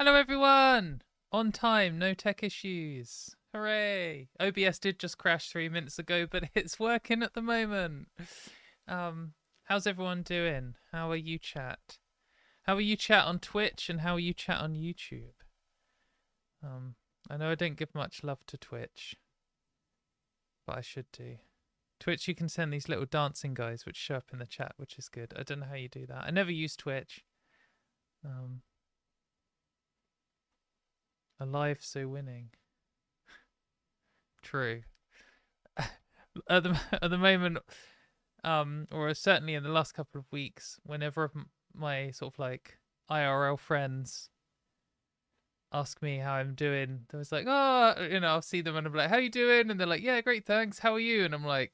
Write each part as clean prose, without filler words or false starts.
Hello everyone! On time, no tech issues. Hooray! OBS did just crash 3 minutes ago, but it's working at the moment. How's everyone doing? How are you, chat? How are you, chat, on Twitch, and how are you, chat, on YouTube? I know I don't give much love to Twitch, but I should do. Twitch, you can send these little dancing guys which show up in the chat, which is good. I don't know how you do that. I never use Twitch. Alive, so winning. True. at the moment, or certainly in the last couple of weeks, whenever my sort of like IRL friends ask me how I'm doing, they was like, oh, I'll see them and I'm like, how you doing? And they're like, yeah, great, thanks. How are you? And I'm like,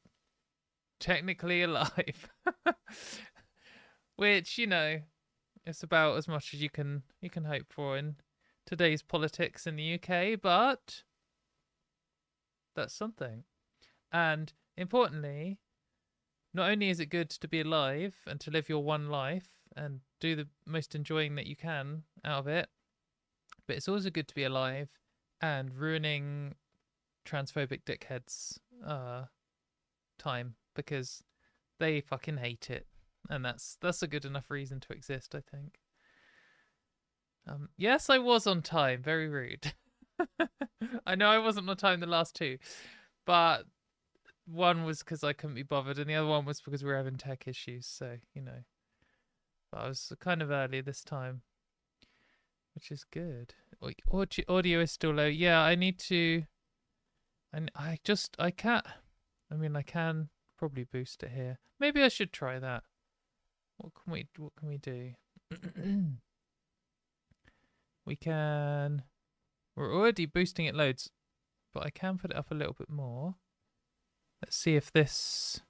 technically alive. Which, it's about as much as you can hope for in today's politics in the UK, but that's something. And importantly, not only is it good to be alive and to live your one life and do the most enjoying that you can out of it, but it's also good to be alive and ruining transphobic dickheads' time because they fucking hate it, and that's a good enough reason to exist, I think. Yes, I was on time. Very rude. I know I wasn't on time the last two, but one was because I couldn't be bothered, and the other one was because we were having tech issues. So but I was kind of early this time, which is good. Audio is still low. Yeah, I need to. And I can't. I mean, I can probably boost it here. Maybe I should try that. What can we do? We're already boosting it loads, but I can put it up a little bit more. Let's see if this...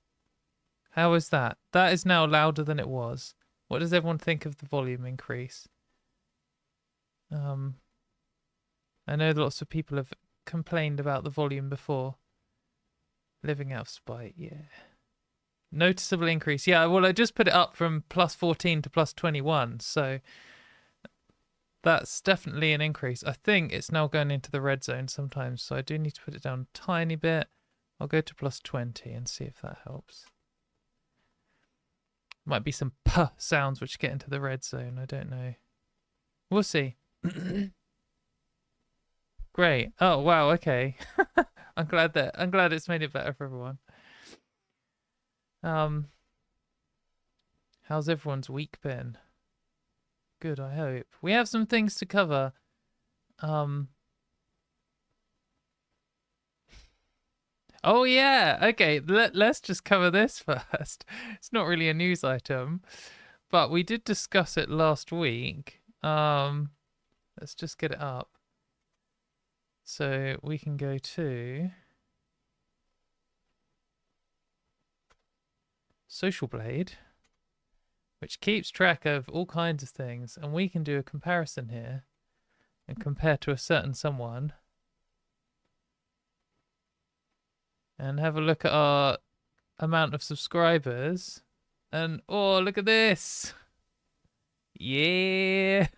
How is that? That is now louder than it was. What does everyone think of the volume increase? I know lots of people have complained about the volume before. Living out of spite, yeah. Noticeable increase. Yeah, well, I just put it up from +14 to +21, so that's definitely an increase. I think it's now going into the red zone sometimes, so I do need to put it down a tiny bit. I'll go to +20 and see if that helps. Might be some puh sounds which get into the red zone. I don't know. We'll see. Great. Oh wow. Okay. I'm glad it's made it better for everyone. How's everyone's week been? Good, I hope. We have some things to cover. Oh yeah, okay, let's just cover this first. It's not really a news item, but we did discuss it last week. Let's just get it up. So we can go to Social Blade, which keeps track of all kinds of things, and we can do a comparison here and compare to a certain someone and have a look at our amount of subscribers. And oh, look at this. Yeah.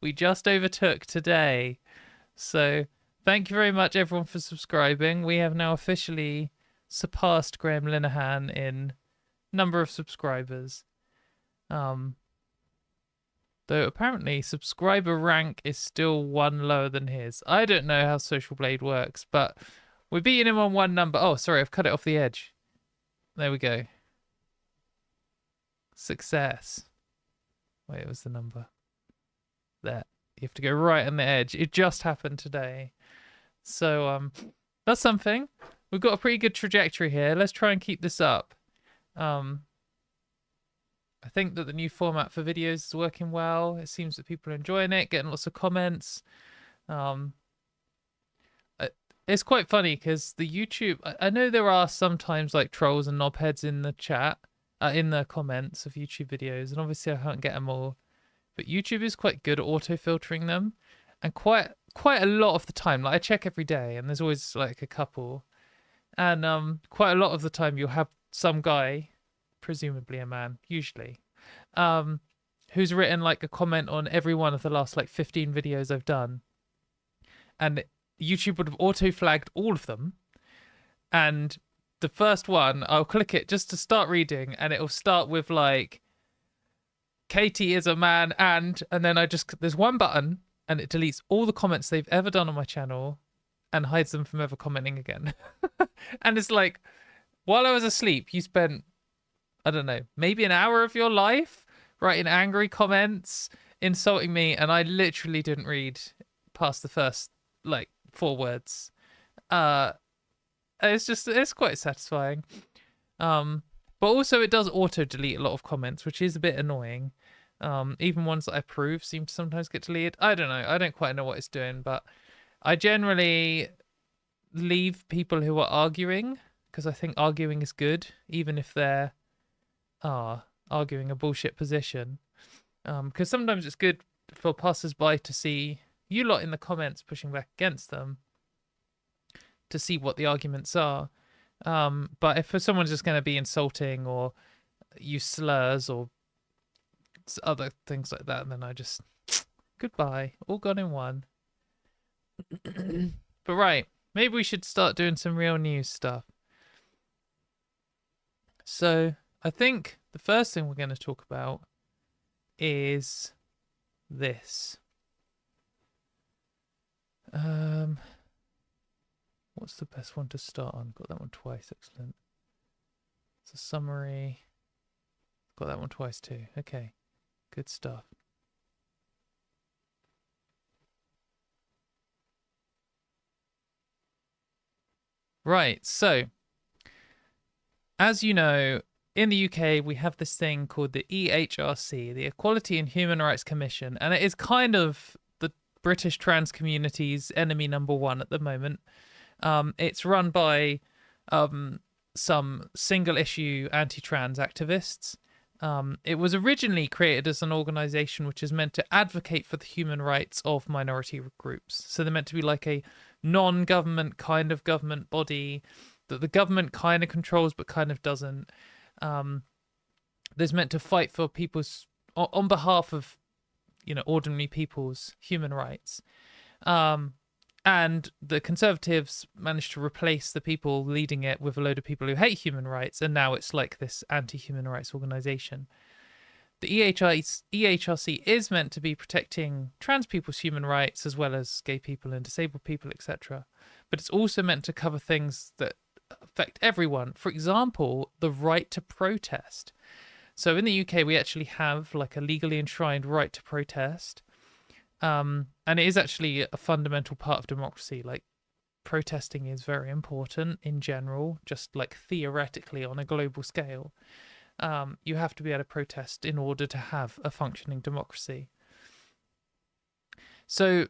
We just overtook today. So thank you very much everyone for subscribing. We have now officially surpassed Graham Linehan in number of subscribers. Though apparently subscriber rank is still one lower than his. I don't know how Social Blade works, but we're beating him on one number. Oh, sorry, I've cut it off the edge. There we go. Success. Wait, it was the number. There. You have to go right on the edge. It just happened today. So, that's something. We've got a pretty good trajectory here. Let's try and keep this up. I think that the new format for videos is working well. It seems that people are enjoying it, getting lots of comments. It's quite funny because the YouTube... I know there are sometimes like trolls and knobheads in the chat, in the comments of YouTube videos, and obviously I can't get them all. But YouTube is quite good at auto-filtering them. And quite a lot of the time, like I check every day and there's always like a couple. And quite a lot of the time you'll have some guy, presumably a man, usually, who's written like a comment on every one of the last like 15 videos I've done, and YouTube would have auto flagged all of them. And the first one, I'll click it just to start reading, and it'll start with like, Katie is a man, and then there's one button, and it deletes all the comments they've ever done on my channel and hides them from ever commenting again. And it's like, while I was asleep, you spent, I don't know, maybe an hour of your life writing angry comments, insulting me, and I literally didn't read past the first like 4 words. It's quite satisfying. But also it does auto delete a lot of comments, which is a bit annoying. Even ones that I approve seem to sometimes get deleted. I don't know. I don't quite know what it's doing, but I generally leave people who are arguing, because I think arguing is good, even if they're arguing a bullshit position. Because sometimes it's good for passers-by to see you lot in the comments pushing back against them, to see what the arguments are. But if someone's just going to be insulting or use slurs or other things like that, then I just, goodbye, all gone in one. But right, maybe we should start doing some real news stuff. So I think the first thing we're going to talk about is this. What's the best one to start on? Got that one twice, excellent. It's a summary. Got that one twice too. Okay, good stuff. Right, so as you know, in the UK, we have this thing called the EHRC, the Equality and Human Rights Commission, and it is kind of the British trans community's enemy number one at the moment. It's run by some single-issue anti-trans activists. It was originally created as an organization which is meant to advocate for the human rights of minority groups. So they're meant to be like a non-government kind of government body that the government kind of controls but kind of doesn't. There's meant to fight for people's, on behalf of, ordinary people's human rights. And the Conservatives managed to replace the people leading it with a load of people who hate human rights, and now it's like this anti-human rights organization. The EHRC is meant to be protecting trans people's human rights as well as gay people and disabled people, etc. But it's also meant to cover things that affect everyone. For example, the right to protest. So in the UK, we actually have like a legally enshrined right to protest. And it is actually a fundamental part of democracy. Like, protesting is very important in general, just like theoretically on a global scale. You have to be able to protest in order to have a functioning democracy. So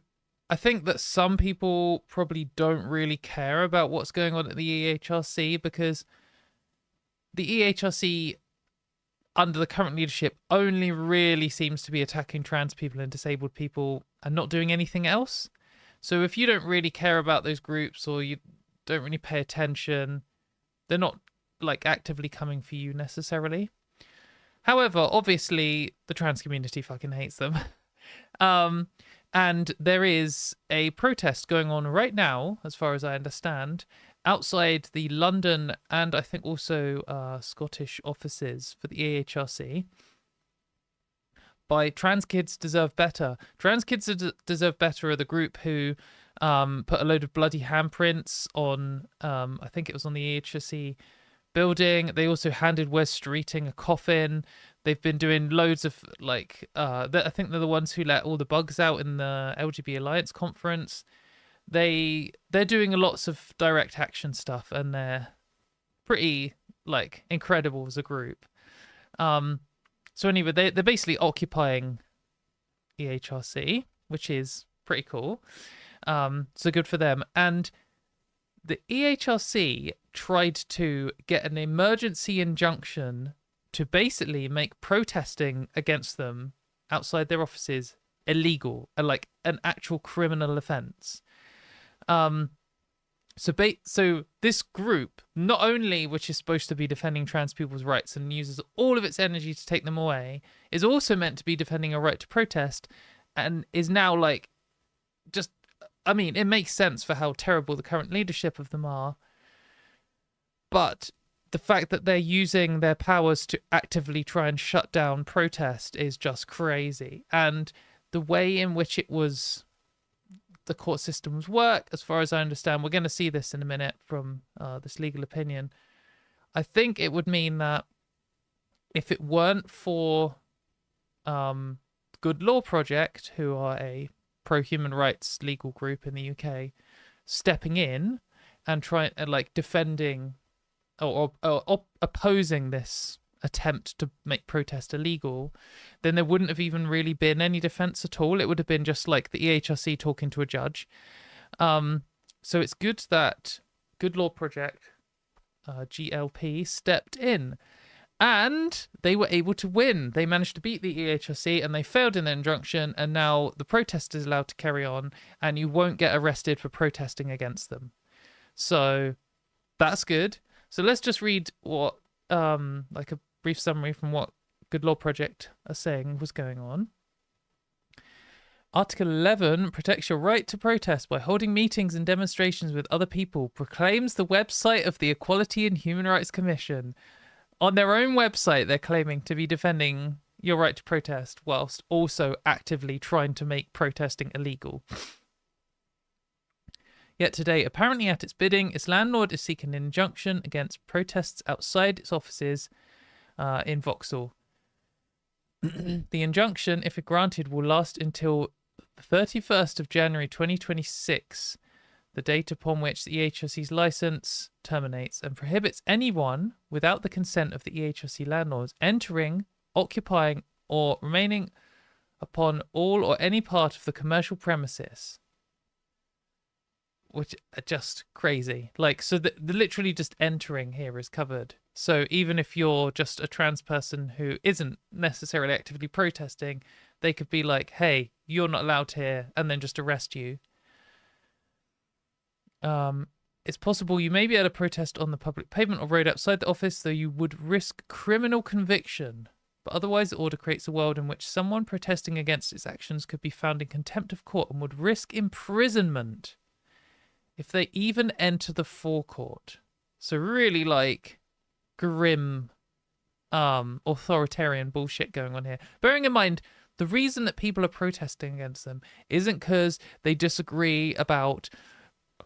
I think that some people probably don't really care about what's going on at the EHRC, because the EHRC under the current leadership only really seems to be attacking trans people and disabled people and not doing anything else. So if you don't really care about those groups, or you don't really pay attention, they're not like actively coming for you necessarily. However, obviously the trans community fucking hates them. And there is a protest going on right now, as far as I understand, outside the London and I think also Scottish offices for the EHRC by Trans Kids Deserve Better. Trans Kids Deserve Better are the group who put a load of bloody handprints on, I think it was on the EHRC building. They also handed Wes Streeting a coffin. They've been doing loads of like, I think they're the ones who let all the bugs out in the LGBT Alliance conference. They're doing lots of direct action stuff, and they're pretty like incredible as a group. So anyway, they're basically occupying EHRC, which is pretty cool. So good for them. And the EHRC tried to get an emergency injunction to basically make protesting against them outside their offices illegal and like an actual criminal offense. So this group, not only which is supposed to be defending trans people's rights and uses all of its energy to take them away, is also meant to be defending a right to protest, and is now like, just, I mean, it makes sense for how terrible the current leadership of them are, but the fact that they're using their powers to actively try and shut down protest is just crazy. And the way in which the court systems work, as far as I understand, we're going to see this in a minute from this legal opinion. I think it would mean that if it weren't for Good Law Project, who are a pro-human rights legal group in the UK, stepping in and trying and like defending or opposing this attempt to make protest illegal, then there wouldn't have even really been any defense at all. It would have been just like the EHRC talking to a judge. So it's good that Good Law Project, GLP, stepped in, and they were able to win. They managed to beat the EHRC, and they failed in their injunction, and now the protest is allowed to carry on, and you won't get arrested for protesting against them. So that's good. So let's just read what like a brief summary from what Good Law Project are saying was going on. Article 11 protects your right to protest by holding meetings and demonstrations with other people, proclaims the website of the Equality and Human Rights Commission. On their own website, they're claiming to be defending your right to protest whilst also actively trying to make protesting illegal. Yet today, apparently at its bidding, its landlord is seeking an injunction against protests outside its offices in Vauxhall. The injunction, if granted, will last until the 31st of January 2026, the date upon which the EHRC's licence terminates, and prohibits anyone, without the consent of the EHRC landlords, entering, occupying, or remaining upon all or any part of the commercial premises. Which are just crazy. Like, so the literally just entering here is covered. So even if you're just a trans person who isn't necessarily actively protesting, they could be like, hey, you're not allowed here, and then just arrest you. It's possible you may be able to protest on the public pavement or road outside the office, though you would risk criminal conviction. But otherwise, the order creates a world in which someone protesting against its actions could be found in contempt of court and would risk imprisonment if they even enter the forecourt. So really, like, grim, authoritarian bullshit going on here. Bearing in mind, the reason that people are protesting against them isn't because they disagree about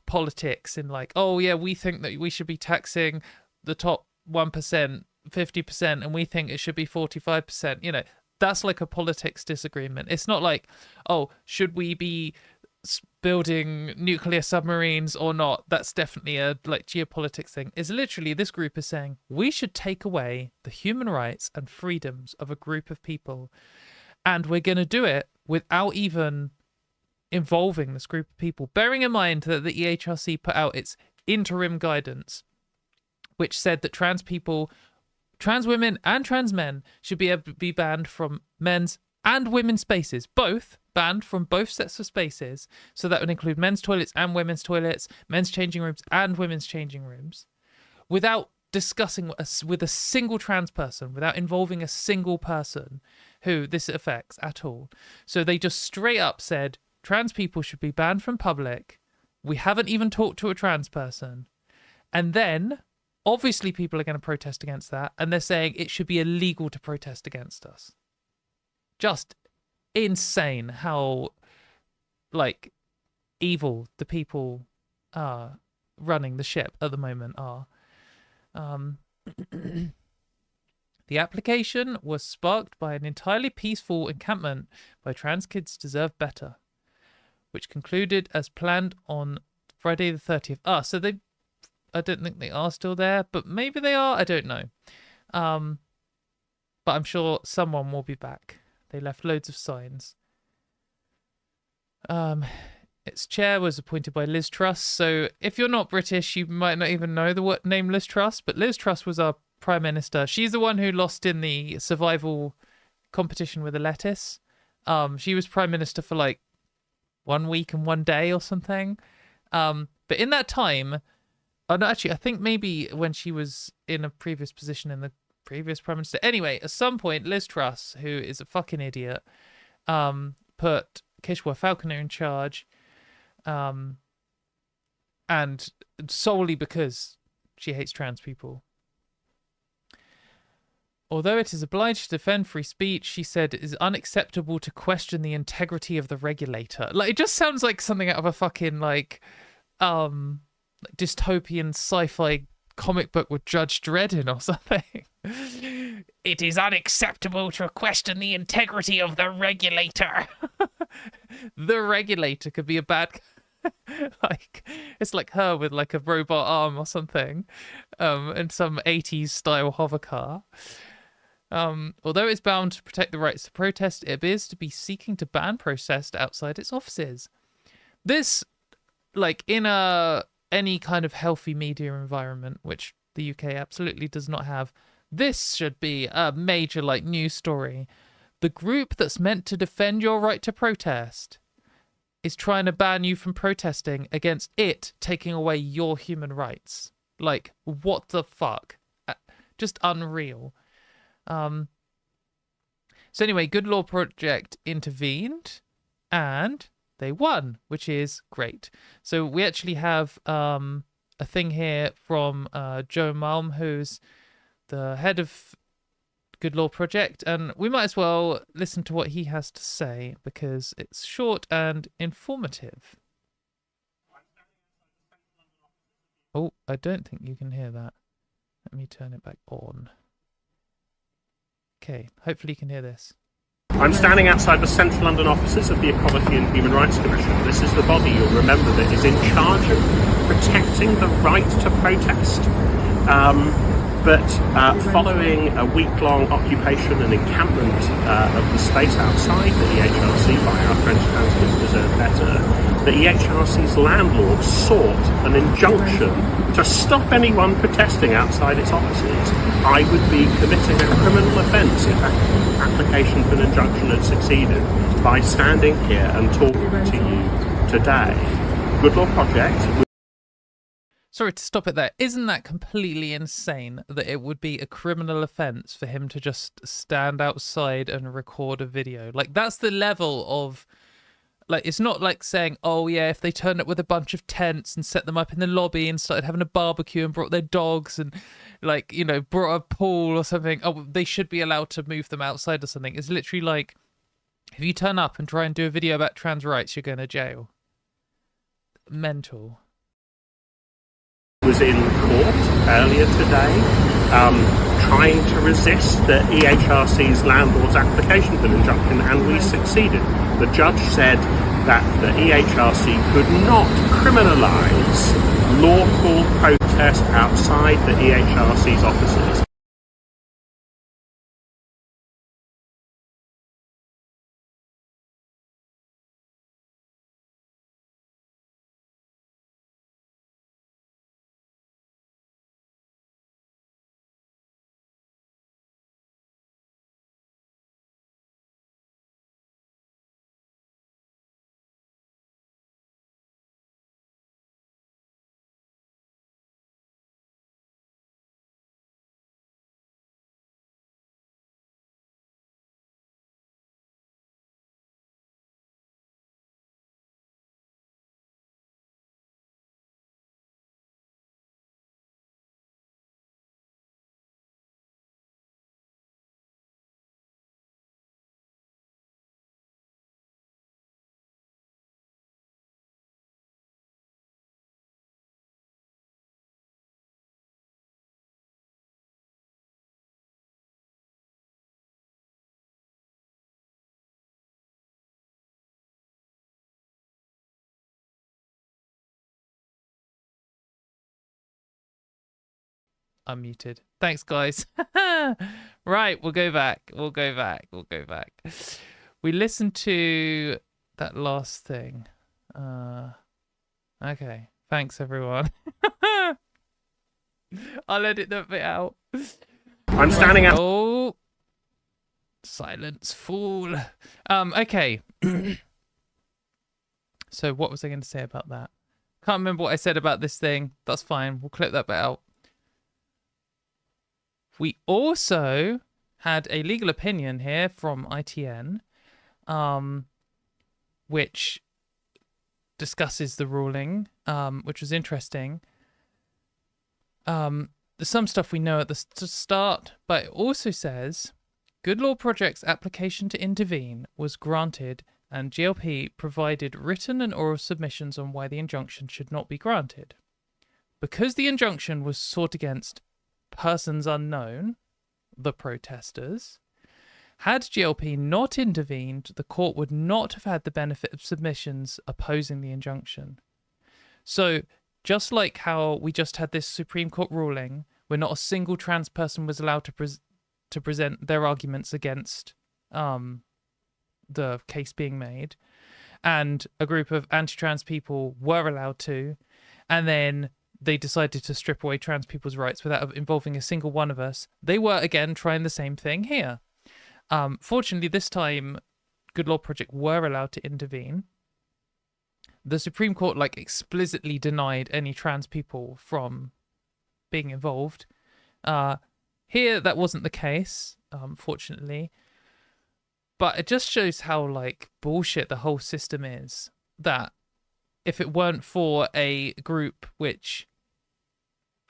politics and like, oh yeah, we think that we should be taxing the top 1%, 50%, and we think it should be 45%. You know, that's like a politics disagreement. It's not like, oh, should we be building nuclear submarines or not? That's definitely a like geopolitics thing. Is literally this group is saying we should take away the human rights and freedoms of a group of people, and we're going to do it without even involving this group of people. Bearing in mind that the EHRC put out its interim guidance, which said that trans people, trans women and trans men should be able to be banned from men's and women's spaces, both banned from both sets of spaces. So that would include men's toilets and women's toilets, men's changing rooms and women's changing rooms, without discussing with a single trans person, without involving a single person who this affects at all. So they just straight up said trans people should be banned from public. We haven't even talked to a trans person. And then obviously people are going to protest against that, and they're saying it should be illegal to protest against us. Just insane how like evil the people running the ship at the moment are. The application was sparked by an entirely peaceful encampment by Trans Kids Deserve Better, which concluded as planned on Friday the 30th. So they, I don't think they are still there, but maybe they are, I don't know. But I'm sure someone will be back. They left loads of signs. Its chair was appointed by Liz Truss. So if you're not British, you might not even know the name Liz Truss. But Liz Truss was our Prime Minister. She's the one who lost in the survival competition with a lettuce. She was Prime Minister for like 1 week and 1 day or something. But in that time, oh no, actually, I think maybe when she was in a previous position in the previous prime minister. Anyway, at some point, Liz Truss, who is a fucking idiot, put Kishwa Falconer in charge, and solely because she hates trans people. Although it is obliged to defend free speech, she said it is unacceptable to question the integrity of the regulator. Like, it just sounds like something out of a fucking dystopian sci-fi comic book with Judge Dredd in or something. It is unacceptable to question the integrity of the regulator. The regulator could be a bad like, it's like her with like a robot arm or something, and some 80s style hover car. Although it's bound to protect the rights to protest, it appears to be seeking to ban protest outside its offices. This, like, in any kind of healthy media environment, which the UK absolutely does not have, this should be a major, like, news story. The group that's meant to defend your right to protest is trying to ban you from protesting against it taking away your human rights. Like, what the fuck? Just unreal. So anyway, Good Law Project intervened and they won, which is great. So we actually have a thing here from Joe Malm, who's the head of Good Law Project, and we might as well listen to what he has to say because it's short and informative. Oh, I don't think you can hear that. Let me turn it back on. Okay, hopefully you can hear this. I'm standing outside the central London offices of the Equality and Human Rights Commission. This is the body, you'll remember, that is in charge of protecting the right to protest. But following a week-long occupation and encampment of the space outside the EHRC by our French Councillors Deserve Better, the EHRC's landlord sought an injunction to stop anyone protesting outside its offices. I would be committing a criminal offence if that application for an injunction had succeeded by standing here and talking to you today. Good Law Project. Sorry to stop it there. Isn't that completely insane that it would be a criminal offence for him to just stand outside and record a video? Like, that's the level of... Like, it's not like saying, oh, yeah, if they turned up with a bunch of tents and set them up in the lobby and started having a barbecue and brought their dogs and, like, you know, brought a pool or something, oh, they should be allowed to move them outside or something. It's literally like, if you turn up and try and do a video about trans rights, you're going to jail. Mental. Was in court earlier today, trying to resist the EHRC's landlord's application for an injunction, and we succeeded. The judge said that the EHRC could not criminalise lawful protest outside the EHRC's offices. Unmuted. Thanks, guys. Right, we'll go back. We listened to that last thing. Okay. Thanks, everyone. I'll edit that bit out. I'm standing out. Oh. Silence, fool. Okay. So what was I going to say about that? Can't remember what I said about this thing. That's fine. We'll clip that bit out. We also had a legal opinion here from ITN, which discusses the ruling, which was interesting. There's some stuff we know at the start, but it also says Good Law Project's application to intervene was granted, and GLP provided written and oral submissions on why the injunction should not be granted. Because the injunction was sought against persons unknown, the protesters, had GLP not intervened, the court would not have had the benefit of submissions opposing the injunction. So, just like how we just had this Supreme Court ruling where not a single trans person was allowed to present their arguments against the case being made, and a group of anti-trans people were allowed to, and then they decided to strip away trans people's rights without involving a single one of us, they were again trying the same thing here. Fortunately, this time, Good Law Project were allowed to intervene. The Supreme Court explicitly denied any trans people from being involved. Here, that wasn't the case, fortunately. But it just shows how bullshit the whole system is. That if it weren't for a group which,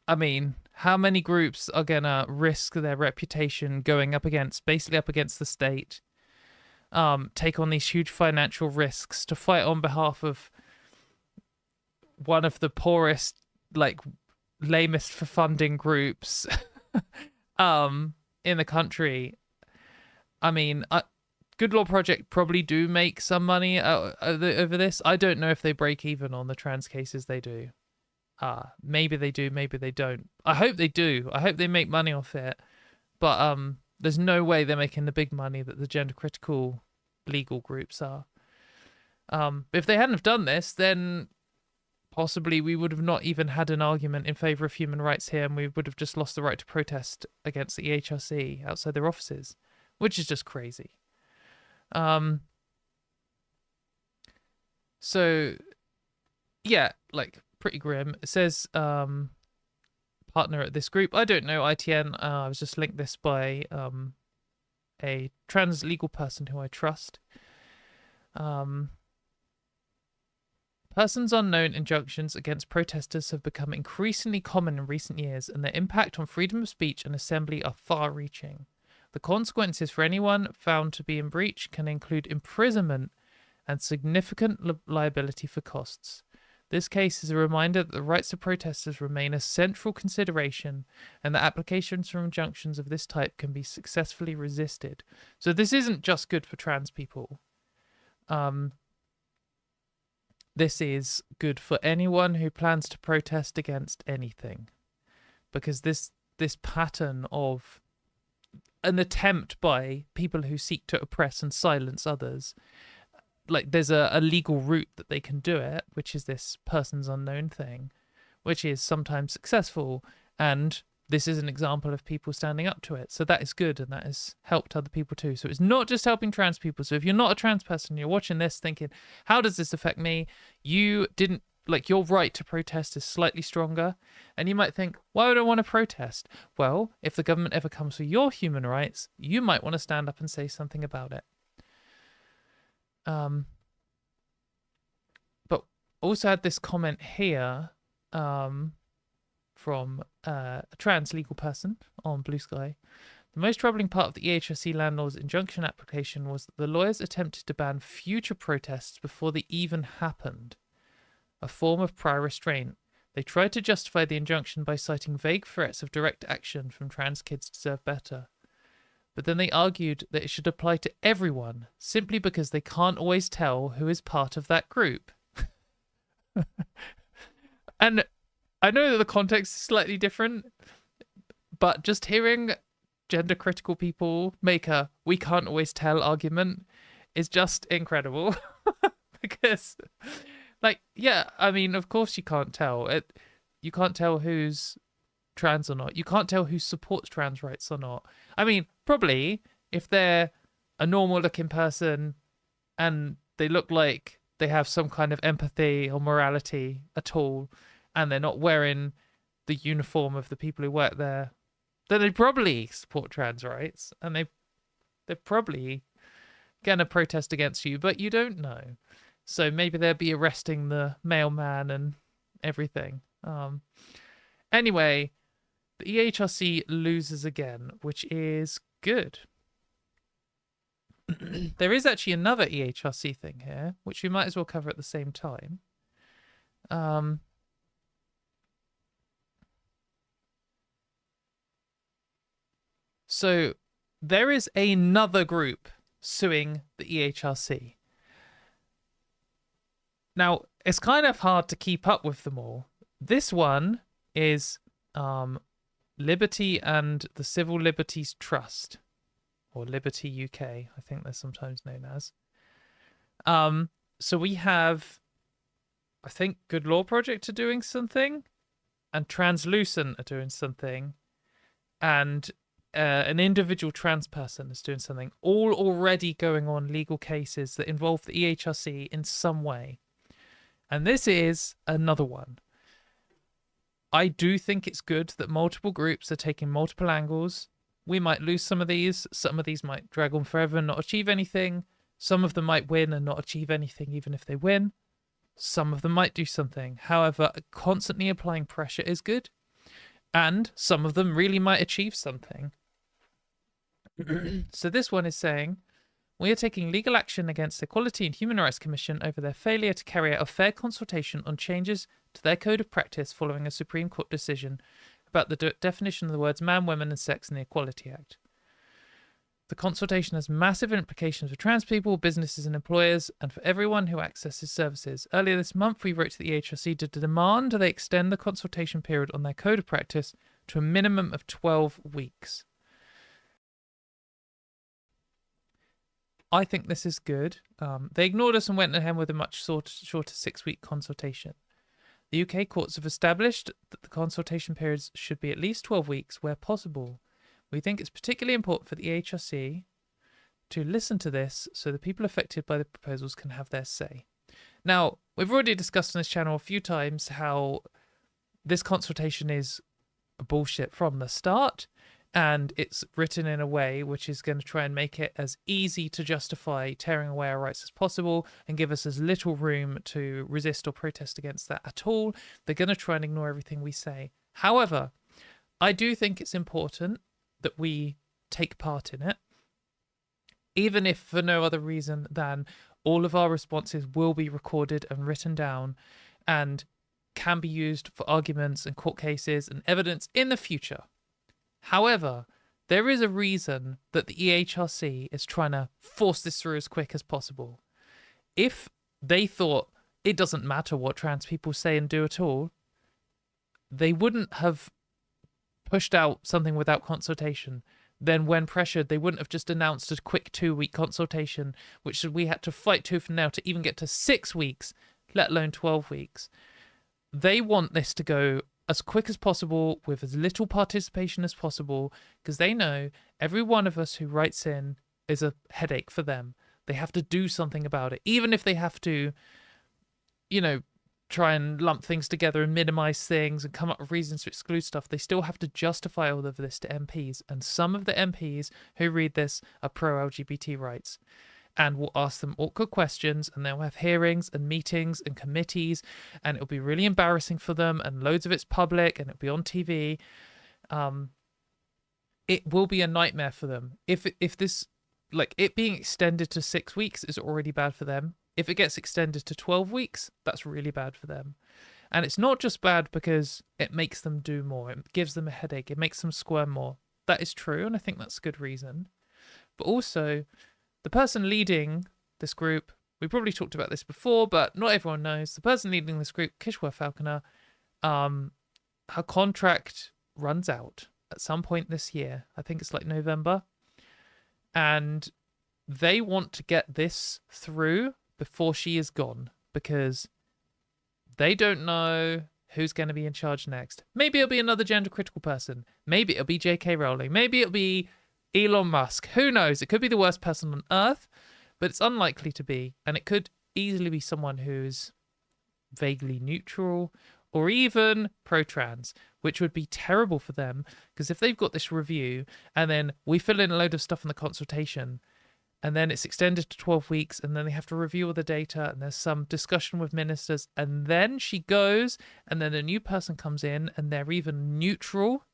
I mean, how many groups are gonna risk their reputation going basically up against the state, take on these huge financial risks to fight on behalf of one of the poorest, lamest for funding groups in the country. I mean, Good Law Project probably do make some money over this. I don't know if they break even on the trans cases they do. Maybe they do, maybe they don't. I hope they do. I hope they make money off it. But there's no way they're making the big money that the gender critical legal groups are. If they hadn't have done this, then possibly we would have not even had an argument in favour of human rights here, and we would have just lost the right to protest against the EHRC outside their offices, which is just crazy. So, yeah, pretty grim. It says partner at this group. I don't know ITN. I was just linked this by a trans legal person who I trust. Persons unknown injunctions against protesters have become increasingly common in recent years, and their impact on freedom of speech and assembly are far-reaching. The consequences for anyone found to be in breach can include imprisonment and significant liability for costs. This case is a reminder that the rights of protesters remain a central consideration, and that applications for injunctions of this type can be successfully resisted. So this isn't just good for trans people. This is good for anyone who plans to protest against anything, because this pattern of an attempt by people who seek to oppress and silence others, there's a legal route that they can do it, which is this persons unknown thing, which is sometimes successful, and this is an example of people standing up to it. So that is good, and that has helped other people too. So it's not just helping trans people. So if you're not a trans person, you're watching this thinking, how does this affect me? You didn't, your right to protest is slightly stronger. And you might think, why would I want to protest? Well, if the government ever comes for your human rights, you might want to stand up and say something about it. But also had this comment here, from a trans legal person on Blue Sky. The most troubling part of the EHRC landlord's injunction application was that the lawyers attempted to ban future protests before they even happened, a form of prior restraint. They tried to justify the injunction by citing vague threats of direct action from trans kids deserve better. But then they argued that it should apply to everyone, simply because they can't always tell who is part of that group. And I know that the context is slightly different, but just hearing gender critical people make a "we can't always tell" argument is just incredible. Because, yeah, I mean, of course you can't tell. You can't tell who's trans or not. You can't tell who supports trans rights or not. I mean, probably if they're a normal looking person and they look like they have some kind of empathy or morality at all, and they're not wearing the uniform of the people who work there, then they probably support trans rights, and they're probably gonna protest against you, but you don't know. So maybe they'll be arresting the mailman and everything. Anyway, the EHRC loses again, which is good. There is actually another EHRC thing here, which we might as well cover at the same time. So there is another group suing the EHRC. Now, it's kind of hard to keep up with them all. This one is Liberty and the Civil Liberties Trust, or Liberty UK, I think they're sometimes known as. So we have, I think, Good Law Project are doing something, and Translucent are doing something, and an individual trans person is doing something, all already going on legal cases that involve the EHRC in some way. And this is another one. I do think it's good that multiple groups are taking multiple angles. We might lose some of these might drag on forever and not achieve anything. Some of them might win and not achieve anything even if they win. Some of them might do something. However, constantly applying pressure is good. And some of them really might achieve something. So this one is saying, we are taking legal action against the Equality and Human Rights Commission over their failure to carry out a fair consultation on changes to their code of practice following a Supreme Court decision about the definition of the words man, woman, and sex in the Equality Act. The consultation has massive implications for trans people, businesses, and employers, and for everyone who accesses services. Earlier this month, we wrote to the EHRC to demand they extend the consultation period on their code of practice to a minimum of 12 weeks. I think this is good. They ignored us and went ahead with a much shorter 6-week consultation. The UK courts have established that the consultation periods should be at least 12 weeks where possible. We think it's particularly important for the EHRC to listen to this so the people affected by the proposals can have their say. Now, we've already discussed on this channel a few times how this consultation is bullshit from the start, and it's written in a way which is going to try and make it as easy to justify tearing away our rights as possible and give us as little room to resist or protest against that at all. They're going to try and ignore everything we say. However, I do think it's important that we take part in it, even if for no other reason than all of our responses will be recorded and written down and can be used for arguments and court cases and evidence in the future. However, there is a reason that the EHRC is trying to force this through as quick as possible. If they thought it doesn't matter what trans people say and do at all, they wouldn't have pushed out something without consultation. Then when pressured, they wouldn't have just announced a quick 2-week consultation, which we had to fight tooth and nail to even get to 6 weeks, let alone 12 weeks. They want this to go as quick as possible with as little participation as possible, because they know every one of us who writes in is a headache for them. They have to do something about it, even if they have to, try and lump things together and minimize things and come up with reasons to exclude stuff. They still have to justify all of this to MPs, and some of the MPs who read this are pro-LGBT rights and will ask them awkward questions, and they'll have hearings and meetings and committees, and it'll be really embarrassing for them, and loads of it's public and it'll be on TV. It will be a nightmare for them. If this, it being extended to 6 weeks is already bad for them. If it gets extended to 12 weeks, that's really bad for them. And it's not just bad because it makes them do more. It gives them a headache. It makes them squirm more. That is true, and I think that's a good reason. But also, the person leading this group, we probably talked about this before, but not everyone knows. The person leading this group, Kishore Falconer, her contract runs out at some point this year. I think it's November. And they want to get this through before she is gone, because they don't know who's going to be in charge next. Maybe it'll be another gender critical person. Maybe it'll be J.K. Rowling. Maybe it'll be Elon Musk. Who knows? It could be the worst person on earth, but it's unlikely to be, and it could easily be someone who's vaguely neutral or even pro-trans, which would be terrible for them, because if they've got this review and then we fill in a load of stuff in the consultation and then it's extended to 12 weeks and then they have to review all the data and there's some discussion with ministers and then she goes and then a new person comes in and they're even neutral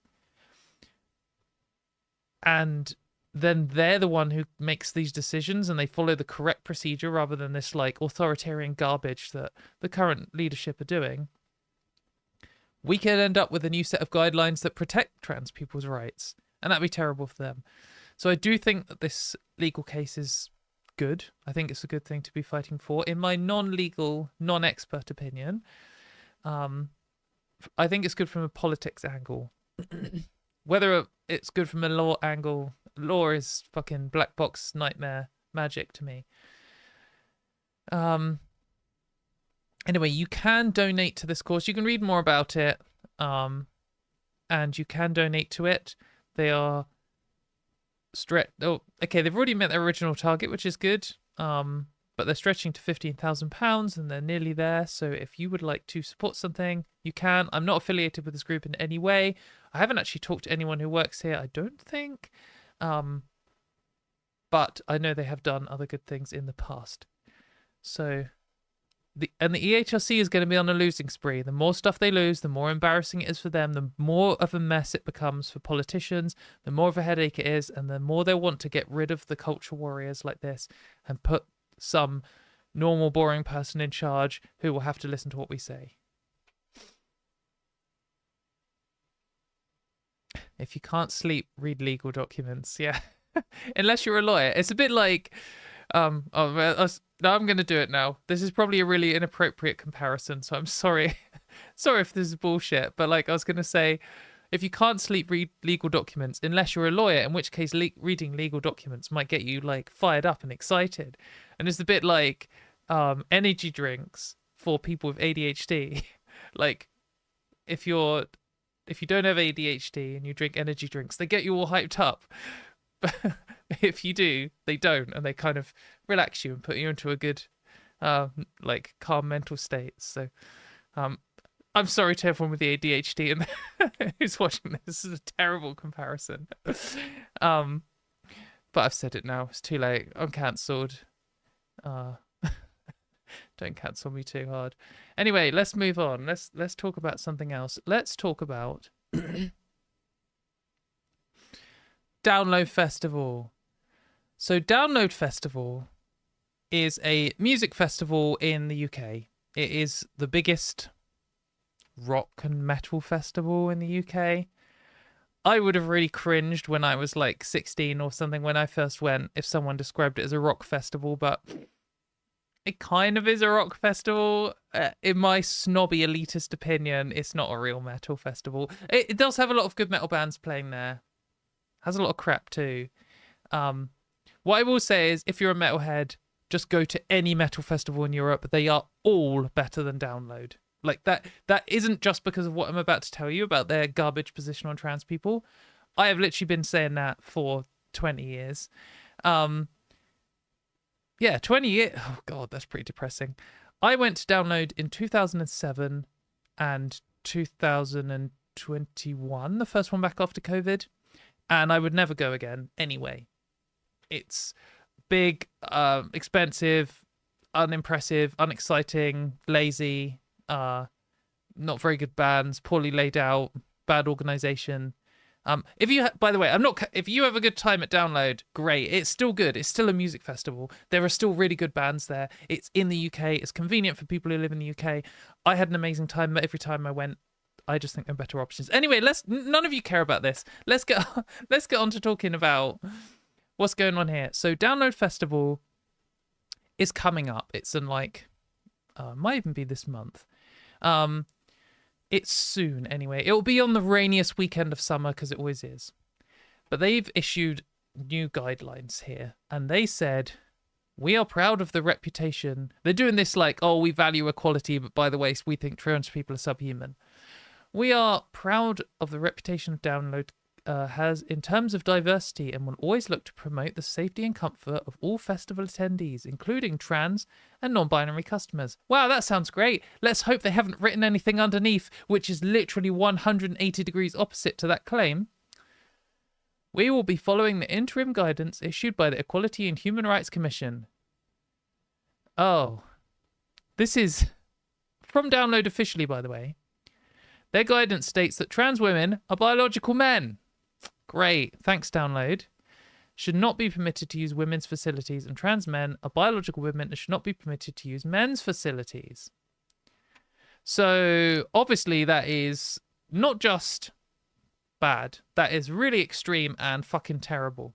and then they're the one who makes these decisions and they follow the correct procedure rather than this like authoritarian garbage that the current leadership are doing, we could end up with a new set of guidelines that protect trans people's rights, and that'd be terrible for them. So I do think that this legal case is good. I think it's a good thing to be fighting for. In my non-legal, non-expert opinion, I think it's good from a politics angle. Whether it's good from a law angle, law is fucking black box nightmare magic to me. Anyway, you can donate to this cause. You can read more about it, and you can donate to it. They are they've already met their original target, which is good. But they're stretching to £15,000 and they're nearly there. So if you would like to support something, you can. I'm not affiliated with this group in any way. I haven't actually talked to anyone who works here, I don't think. But I know they have done other good things in the past. So the EHRC is going to be on a losing spree. The more stuff they lose, the more embarrassing it is for them, the more of a mess it becomes for politicians, the more of a headache it is, and the more they want to get rid of the culture warriors like this and put some normal, boring person in charge who will have to listen to what we say. If you can't sleep, read legal documents. Yeah. Unless you're a lawyer. It's a bit like... no, I'm going to do it now. This is probably a really inappropriate comparison, so I'm sorry. Sorry if this is bullshit, but like I was going to say, if you can't sleep, read legal documents, unless you're a lawyer, in which case reading legal documents might get you like fired up and excited. And it's a bit like energy drinks for people with ADHD. Like if you don't have ADHD and you drink energy drinks, they get you all hyped up. But if you do, they don't, and they kind of relax you and put you into a good, like calm mental state. So, I'm sorry to everyone with the ADHD and who's watching this. This is a terrible comparison. But I've said it now. It's too late. I'm cancelled. Don't cancel me too hard. Anyway, let's move on. Let's talk about something else. Let's talk about Download Festival. So Download Festival is a music festival in the UK. It is the biggest rock and metal festival in the UK. I would have really cringed when I was like 16 or something when I first went if someone described it as a rock festival, but it kind of is a rock festival. In my snobby elitist opinion, it's not a real metal festival. It does have a lot of good metal bands playing there. Has a lot of crap too. What I will say is, if you're a metalhead, just go to any metal festival in Europe. They are all better than Download. Like that isn't just because of what I'm about to tell you about their garbage position on trans people. I have literally been saying that for 20 years. Yeah, 20 years. Oh God, that's pretty depressing. I went to Download in 2007 and 2021, the first one back after COVID. And I would never go again anyway. It's big, expensive, unimpressive, unexciting, lazy, not very good bands, poorly laid out, bad organization. By the way, if you have a good time at Download, great. It's still good. It's still a music festival. There are still really good bands there. It's in the UK. It's convenient for people who live in the UK. I had an amazing time every time I went. I just think there are better options. Anyway, none of you care about this. Let's get on to talking about what's going on here. So Download Festival is coming up. It's in might even be this month. It's soon anyway. It'll be on the rainiest weekend of summer because it always is. But they've issued new guidelines here, and they said, we are proud of the reputation. They're doing this like, oh, we value equality, but by the way, we think trans people are subhuman. We are proud of the reputation of Download has in terms of diversity and will always look to promote the safety and comfort of all festival attendees, including trans and non-binary customers. Wow, that sounds great. Let's hope they haven't written anything underneath, which is literally 180 degrees opposite to that claim. We will be following the interim guidance issued by the Equality and Human Rights Commission. Oh, this is from Download officially, by the way. Their guidance states that trans women are biological men. Great, thanks, Download. Should not be permitted to use women's facilities, and trans men are biological women and should not be permitted to use men's facilities. So, obviously, that is not just bad. That is really extreme and fucking terrible.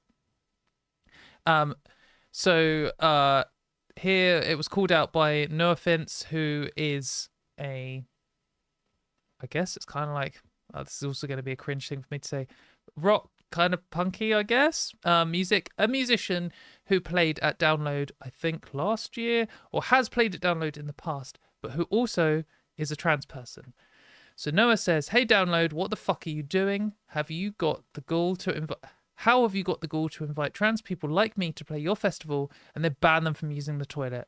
Here it was called out by No Offense, who is I guess it's kind of like, this is also going to be a cringe thing for me to say, rock, kind of punky, I guess, a musician who played at Download, I think last year, or has played at Download in the past, but who also is a trans person. So Noah says, hey Download, what the fuck are you doing? Have you got the gall to invite... How have you got the gall to invite trans people like me to play your festival and then ban them from using the toilet?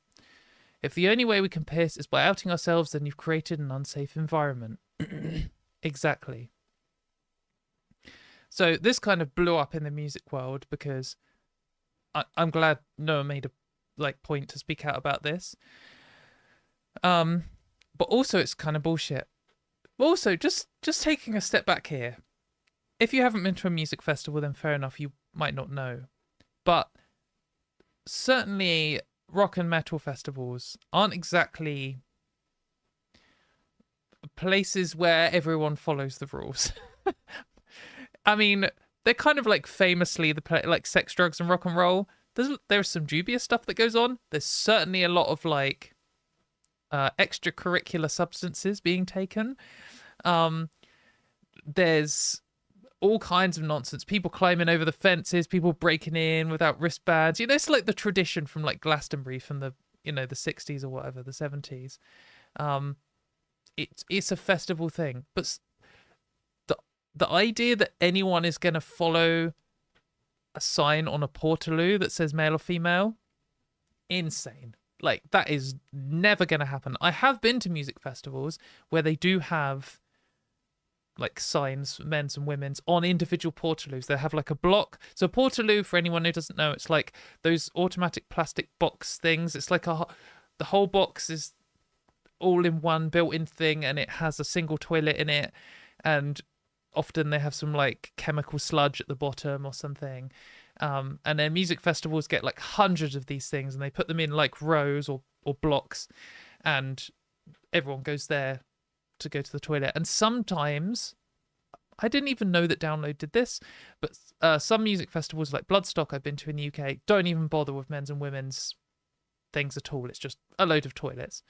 If the only way we can piss is by outing ourselves, then you've created an unsafe environment. Exactly. So this kind of blew up in the music world because I'm glad Noah made a point to speak out about this. But also it's kind of bullshit. Also, just taking a step back here. If you haven't been to a music festival, then fair enough, you might not know. But certainly rock and metal festivals aren't exactly places where everyone follows the rules. I mean, they're kind of like famously like sex, drugs, and rock and roll. There's some dubious stuff that goes on. There's certainly a lot of extracurricular substances being taken. There's all kinds of nonsense. People climbing over the fences, people breaking in without wristbands. You know, it's like the tradition from like Glastonbury from the 60s or whatever, the 70s. It's a festival thing, but the idea that anyone is going to follow a sign on a portaloo that says male or female, insane. Like, that is never going to happen. I have been to music festivals where they do have like signs, men's and women's, on individual portaloos. They have like a block. So a portaloo, for anyone who doesn't know, it's like those automatic plastic box things. It's like the whole box is all in one built-in thing, and it has a single toilet in it, and often they have some like chemical sludge at the bottom or something. And then music festivals get like hundreds of these things, and they put them in like rows or blocks, and everyone goes there to go to the toilet. And sometimes, I didn't even know that Download did this, but some music festivals like Bloodstock I've been to in the UK don't even bother with men's and women's things at all. It's just a load of toilets.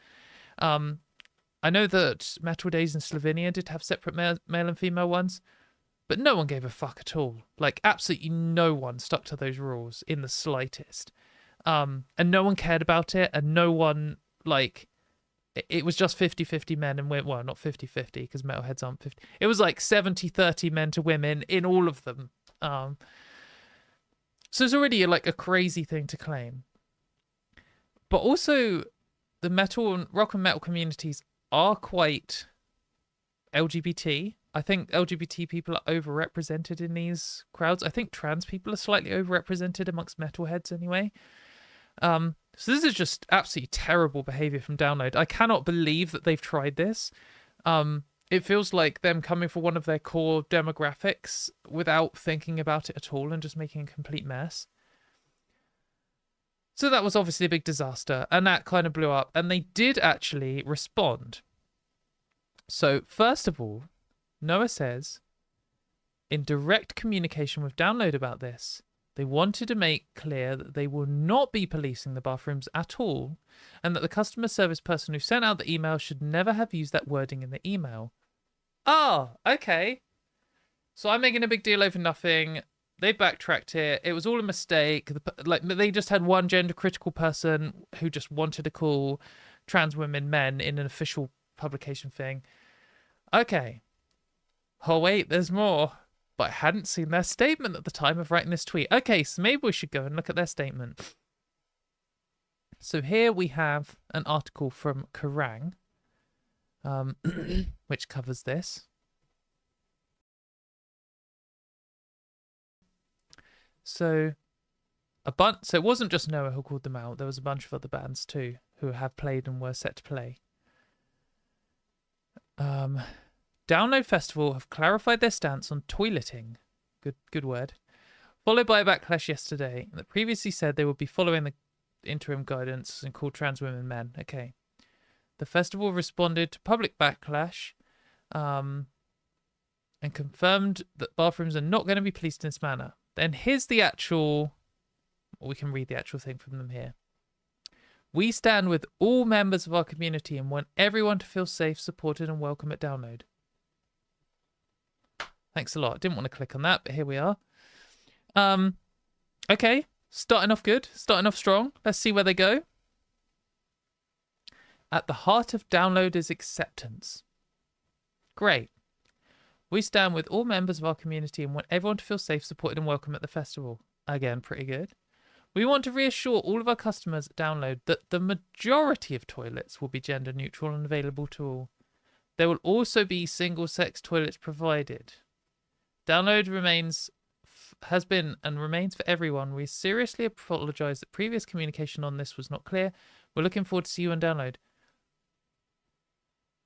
I know that Metal Days in Slovenia did have separate male and female ones, but no one gave a fuck at all. Like, absolutely no one stuck to those rules in the slightest. And no one cared about it, and no one, like, it was just 50-50 men and women. Well, not 50-50, because metalheads aren't 50. It was like 70-30 men to women in all of them. So it's already like a crazy thing to claim. But also, the rock and metal communities are quite LGBT. I think LGBT people are overrepresented in these crowds. I think trans people are slightly overrepresented amongst metalheads anyway. So this is just absolutely terrible behavior from Download. I cannot believe that they've tried this. It feels like them coming for one of their core demographics without thinking about it at all and just making a complete mess. So that was obviously a big disaster, and that kind of blew up, and they did actually respond. So first of all, Noah says, in direct communication with Download about this, they wanted to make clear that they will not be policing the bathrooms at all, and that the customer service person who sent out the email should never have used that wording in the email. Oh, okay. So I'm making a big deal over nothing. They backtracked it. It was all a mistake. They just had one gender-critical person who just wanted to call trans women men in an official publication thing. Okay. Oh, wait, there's more. but I hadn't seen their statement at the time of writing this tweet. Okay, so maybe we should go and look at their statement. So here we have an article from Kerrang, which covers this. So it wasn't just Noah who called them out. There was a bunch of other bands too who have played and were set to play. Download Festival have clarified their stance on toileting. Good word. Followed by a backlash yesterday that previously said they would be following the interim guidance and called trans women men. Okay. The festival responded to public backlash and confirmed that bathrooms are not going to be policed in this manner. Then here's the actual... We can read the actual thing from them here. We stand with all members of our community and want everyone to feel safe, supported and welcome at Download. Thanks a lot. Didn't want to click on that, but here we are. Okay. Starting off good. Starting off strong. Let's see where they go. At the heart of Download is acceptance. Great. We stand with all members of our community and want everyone to feel safe, supported and welcome at the festival. Again, pretty good. We want to reassure all of our customers at Download that the majority of toilets will be gender neutral and available to all. There will also be single-sex toilets provided. Download has been and remains for everyone. We seriously apologise that previous communication on this was not clear. We're looking forward to see you on Download.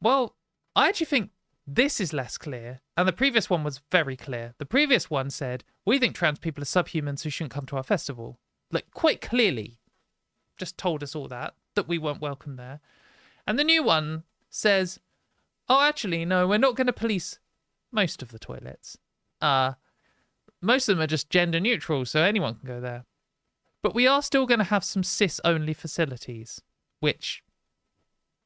Well, I actually think this is less clear, and the previous one was very clear. The previous one said, we think trans people are subhumans who shouldn't come to our festival. Like, quite clearly, just told us all that we weren't welcome there. And the new one says, oh, actually, no, we're not going to police most of the toilets. Most of them are just gender neutral, so anyone can go there. But we are still going to have some cis-only facilities, which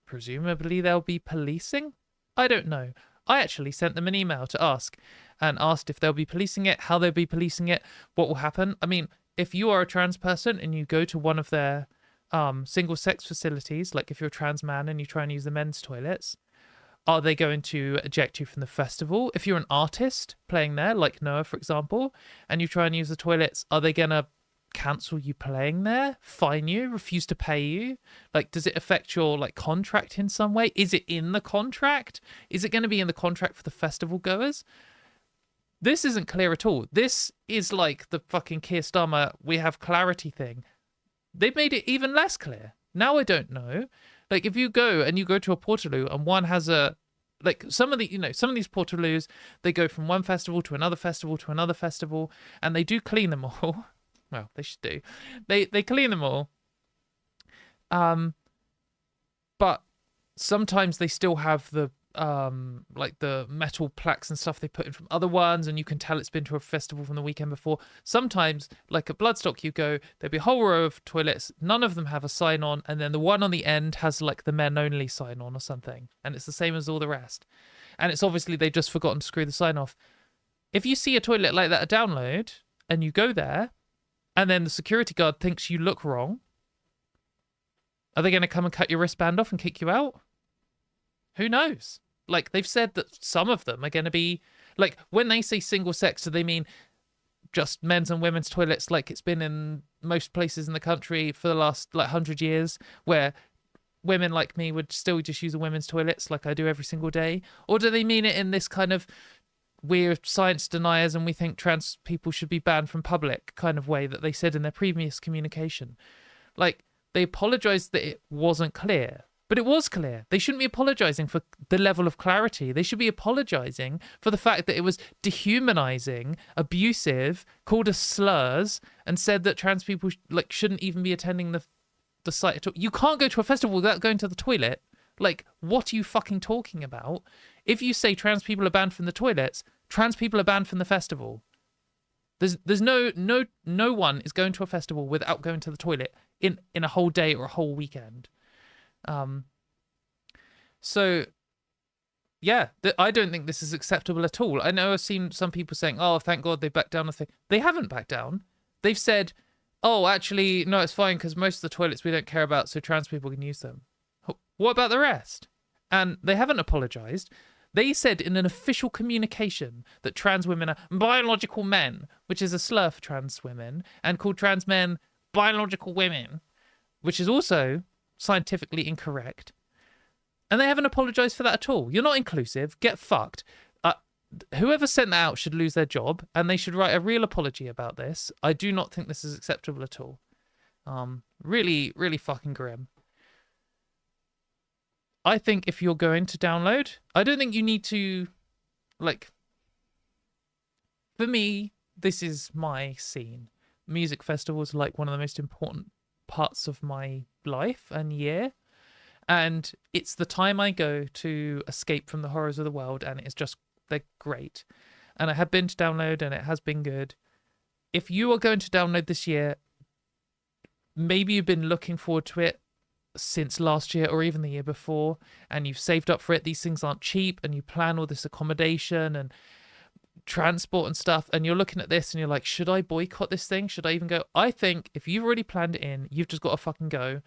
presumably they'll be policing? I don't know. I actually sent them an email to ask, and asked if they'll be policing it, how they'll be policing it, what will happen. I mean, if you are a trans person and you go to one of their single-sex facilities, like if you're a trans man and you try and use the men's toilets, are they going to eject you from the festival? If you're an artist playing there, like Noah, for example, and you try and use the toilets, are they going to cancel you playing there, fine you, refuse to pay you? Like, does it affect your like contract in some way? Is it in the contract? Is it going to be in the contract for the festival goers? This isn't clear at all. This is like the fucking Keir Starmer, we have clarity thing. They've made it even less clear. Now I don't know. Like, if you go to a Portaloo and one has a, like, some of these Portaloos, they go from one festival to another festival to another festival, and they do clean them all. Well, they should do. They clean them all. But sometimes they still have the like the metal plaques and stuff they put in from other ones, and you can tell it's been to a festival from the weekend before. Sometimes, like at Bloodstock, you go, there'll be a whole row of toilets, none of them have a sign on, and then the one on the end has like the men only sign on or something, and it's the same as all the rest. And it's obviously they've just forgotten to screw the sign off. If you see a toilet like that at Download and you go there and then the security guard thinks you look wrong, are they going to come and cut your wristband off and kick you out? Who knows? Like, they've said that some of them are going to be, like, when they say single sex, do they mean just men's and women's toilets like it's been in most places in the country for the last, like, 100 years, where women like me would still just use the women's toilets like I do every single day? Or do they mean it in this kind of we're science deniers and we think trans people should be banned from public kind of way that they said in their previous communication? Like, they apologized that it wasn't clear. But it was clear. They shouldn't be apologizing for the level of clarity. They should be apologizing for the fact that it was dehumanizing, abusive, called us slurs, and said that trans people like shouldn't even be attending the site at all. You can't go to a festival without going to the toilet. Like, what are you fucking talking about? If you say trans people are banned from the toilets, trans people are banned from the festival. There's no one is going to a festival without going to the toilet in a whole day or a whole weekend. So yeah, I don't think this is acceptable at all. I know I've seen some people saying, oh, thank God they backed down. They haven't backed down. They've said, oh, actually, no, it's fine because most of the toilets we don't care about, so trans people can use them. What about the rest? And they haven't apologized. They said in an official communication that trans women are biological men, which is a slur for trans women, and called trans men biological women, which is also scientifically incorrect. And they haven't apologized for that at all. You're not inclusive. Get fucked. Whoever sent that out should lose their job, and they should write a real apology about this. I do not think this is acceptable at all. Really, really fucking grim. I think if you're going to download, I don't think you need to, like, for me, this is my scene. Music festivals are like one of the most important parts of my life and year. And it's the time I go to escape from the horrors of the world, and it's just, they're great. And I have been to download, and it has been good. If you are going to download this year, maybe you've been looking forward to it since last year or even the year before, and you've saved up for it. These things aren't cheap, and you plan all this accommodation and transport and stuff, and you're looking at this and you're like, should I boycott this thing? Should I even go? I think if you've already planned it in, you've just got to fucking go.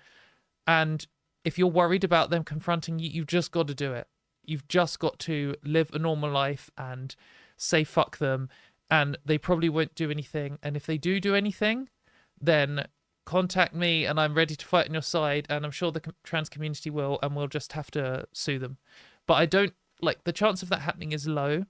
And if you're worried about them confronting you, you've just got to do it. You've just got to live a normal life and say fuck them, and they probably won't do anything. And if they do anything, then contact me, and I'm ready to fight on your side, and I'm sure the trans community will, and we'll just have to sue them. But I don't, like, the chance of that happening is low,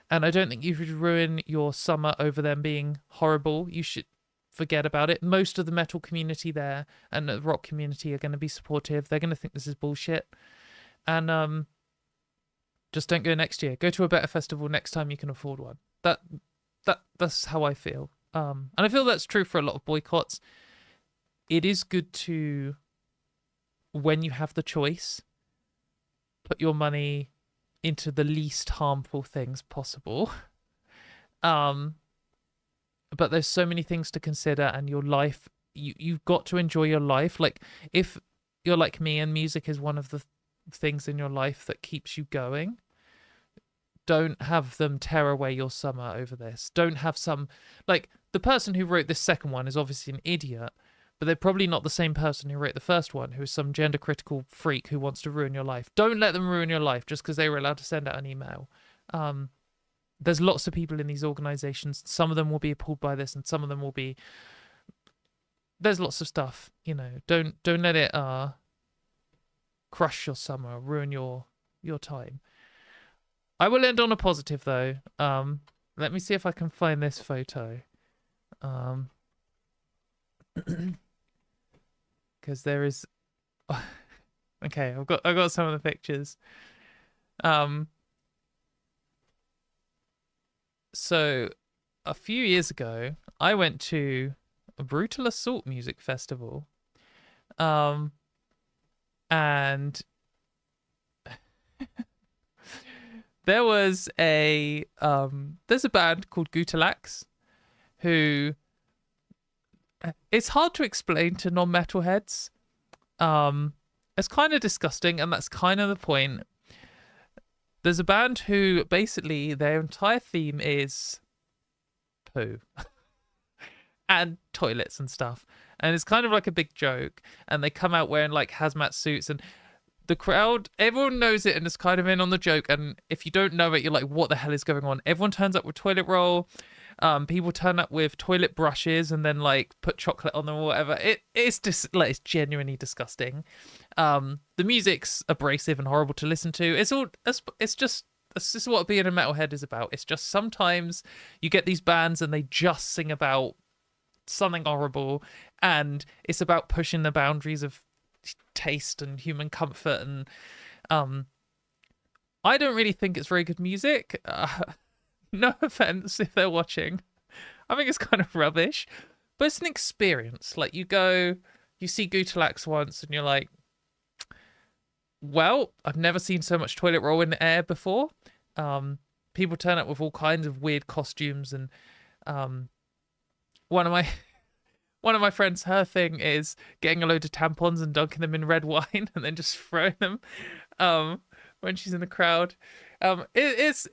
and I don't think you should ruin your summer over them being horrible. You should forget about it. Most of the metal community there and the rock community are going to be supportive. They're going to think this is bullshit, and just don't go next year. Go to a better festival next time you can afford one. That's how I feel. And I feel that's true for a lot of boycotts. It is good to, when you have the choice, put your money into the least harmful things possible. But there's so many things to consider, and your life, you've got to enjoy your life. Like, if you're like me and music is one of the things in your life that keeps you going, don't have them tear away your summer over this. Don't have some, like, the person who wrote this second one is obviously an idiot, but they're probably not the same person who wrote the first one, who is some gender critical freak who wants to ruin your life. Don't let them ruin your life just because they were allowed to send out an email. There's lots of people in these organizations. Some of them will be appalled by this, and some of them will be, there's lots of stuff, you know. Don't let it crush your summer, ruin your time. I will end on a positive though. Let me see if I can find this photo. Because there is, okay, I've got some of the pictures. So a few years ago, I went to a Brutal Assault music festival, and there was there's a band called Gutalax, who, it's hard to explain to non-metalheads. It's kind of disgusting, and that's kind of the point. There's a band who basically their entire theme is poo and toilets and stuff, and it's kind of like a big joke, and they come out wearing like hazmat suits, and the crowd, everyone knows it and is kind of in on the joke, and if you don't know it, you're like, what the hell is going on? Everyone turns up with toilet roll. People turn up with toilet brushes and then like put chocolate on them or whatever. It's just like, it's genuinely disgusting. The music's abrasive and horrible to listen to. This is what being a metalhead is about. It's just sometimes you get these bands and they just sing about something horrible, and it's about pushing the boundaries of taste and human comfort, and I don't really think it's very good music. No offense if they're watching. I think it's kind of rubbish, but it's an experience. Like, you go, you see Gutalax once and you're like, well, I've never seen so much toilet roll in the air before. People turn up with all kinds of weird costumes, and one of my friends, her thing is getting a load of tampons and dunking them in red wine and then just throwing them when she's in the crowd. It's,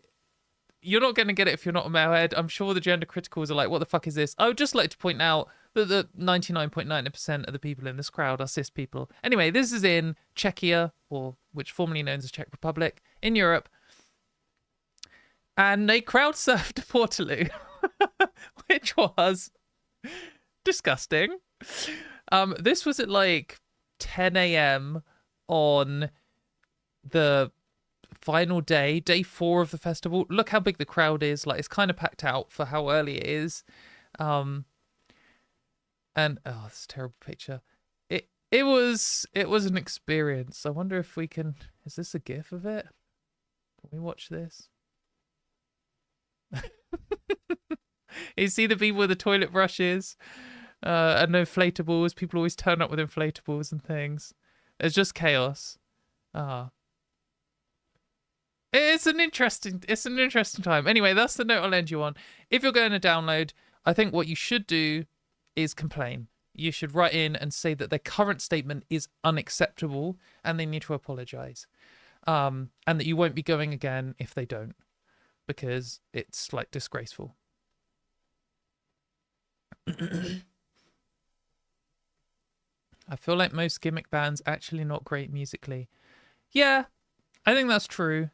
you're not going to get it if you're not a metalhead. I'm sure the gender criticals are like, what the fuck is this? I would just like to point out that the 99.9% of the people in this crowd are cis people. Anyway, this is in Czechia, or which formerly known as Czech Republic, in Europe. and they crowd surfed Portaloo, which was disgusting. This was at like 10 a.m. on the final day, day 4 of the festival. Look how big the crowd is. Like, it's kind of packed out for how early it is. And oh, it's a terrible picture. It was an experience. I wonder if we can. Is this a GIF of it? Can we watch this? You see the people with the toilet brushes and inflatables. People always turn up with inflatables and things. It's just chaos. It's an interesting time. Anyway, that's the note I'll end you on. If you're going to download, I think what you should do is complain. You should write in and say that their current statement is unacceptable and they need to apologize. And that you won't be going again if they don't, because it's like disgraceful. I feel like most gimmick bands actually not great musically. Yeah, I think that's true.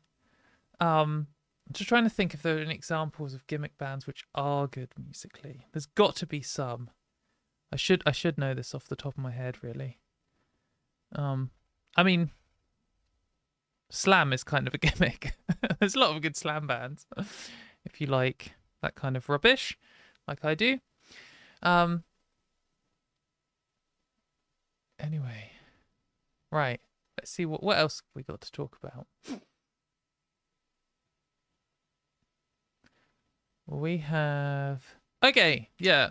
I'm just trying to think if there are any examples of gimmick bands which are good musically. There's got to be some. I should know this off the top of my head, really. I mean, Slam is kind of a gimmick. There's a lot of good Slam bands, if you like that kind of rubbish, like I do. Anyway, right. Let's see what else we got to talk about. We have. Okay, yeah.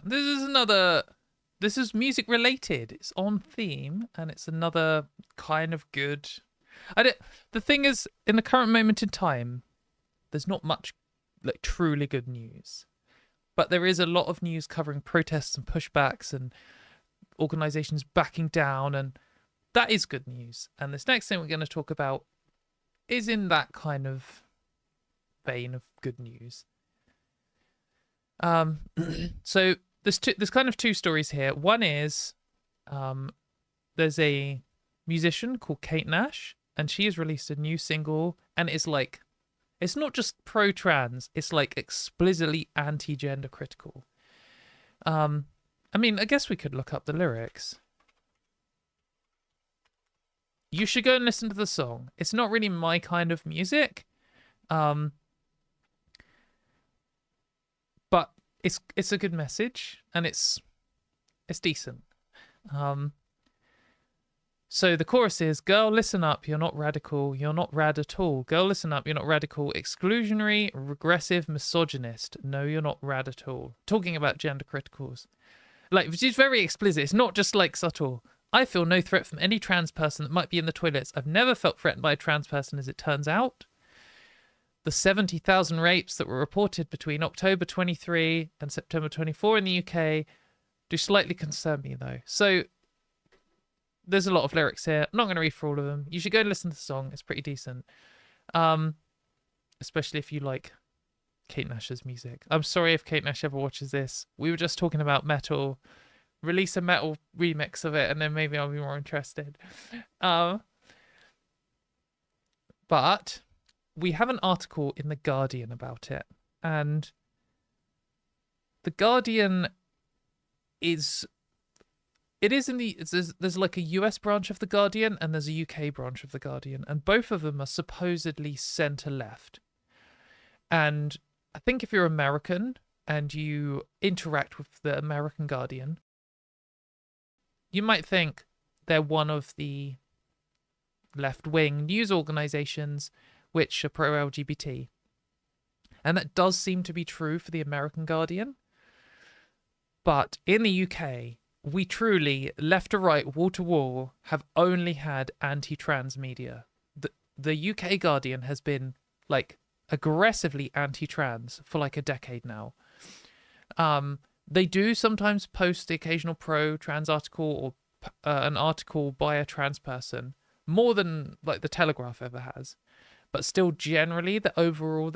This is music related. It's on theme, and it's another kind of good. The thing is, in the current moment in time, there's not much like truly good news, but there is a lot of news covering protests and pushbacks and organizations backing down, and that is good news. And this next thing we're going to talk about is in that kind of vein of good news. So there's kind of two stories here. One is there's a musician called Kate Nash, and she has released a new single, and it's like, it's not just pro-trans, it's like explicitly anti-gender critical. I mean, I guess we could look up the lyrics. You should go and listen to the song. It's not really my kind of music. But it's a good message, and it's decent. So the chorus is, girl, listen up, you're not radical, you're not rad at all. Girl, listen up, you're not radical, exclusionary, regressive, misogynist. No, you're not rad at all. Talking about gender criticals. Like, she's very explicit. It's not just like subtle. I feel no threat from any trans person that might be in the toilets. I've never felt threatened by a trans person, as it turns out. The 70,000 rapes that were reported between October 23 and September 24 in the UK do slightly concern me, though. So there's a lot of lyrics here. I'm not going to read for all of them. You should go and listen to the song. It's pretty decent. Especially if you like Kate Nash's music. I'm sorry if Kate Nash ever watches this. We were just talking about metal. Release a metal remix of it, and then maybe I'll be more interested. But we have an article in The Guardian about it. And The Guardian is... there's like a US branch of The Guardian and there's a UK branch of The Guardian, and both of them are supposedly centre-left. And I think if you're American and you interact with the American Guardian, you might think they're one of the left-wing news organisations which are pro-LGBT. And that does seem to be true for the American Guardian. But in the UK... we truly, left to right, wall to wall, have only had anti-trans media. The UK Guardian has been, like, aggressively anti-trans for, like, a decade now. They do sometimes post the occasional pro-trans article or an article by a trans person, more than, like, The Telegraph ever has. But still, generally, the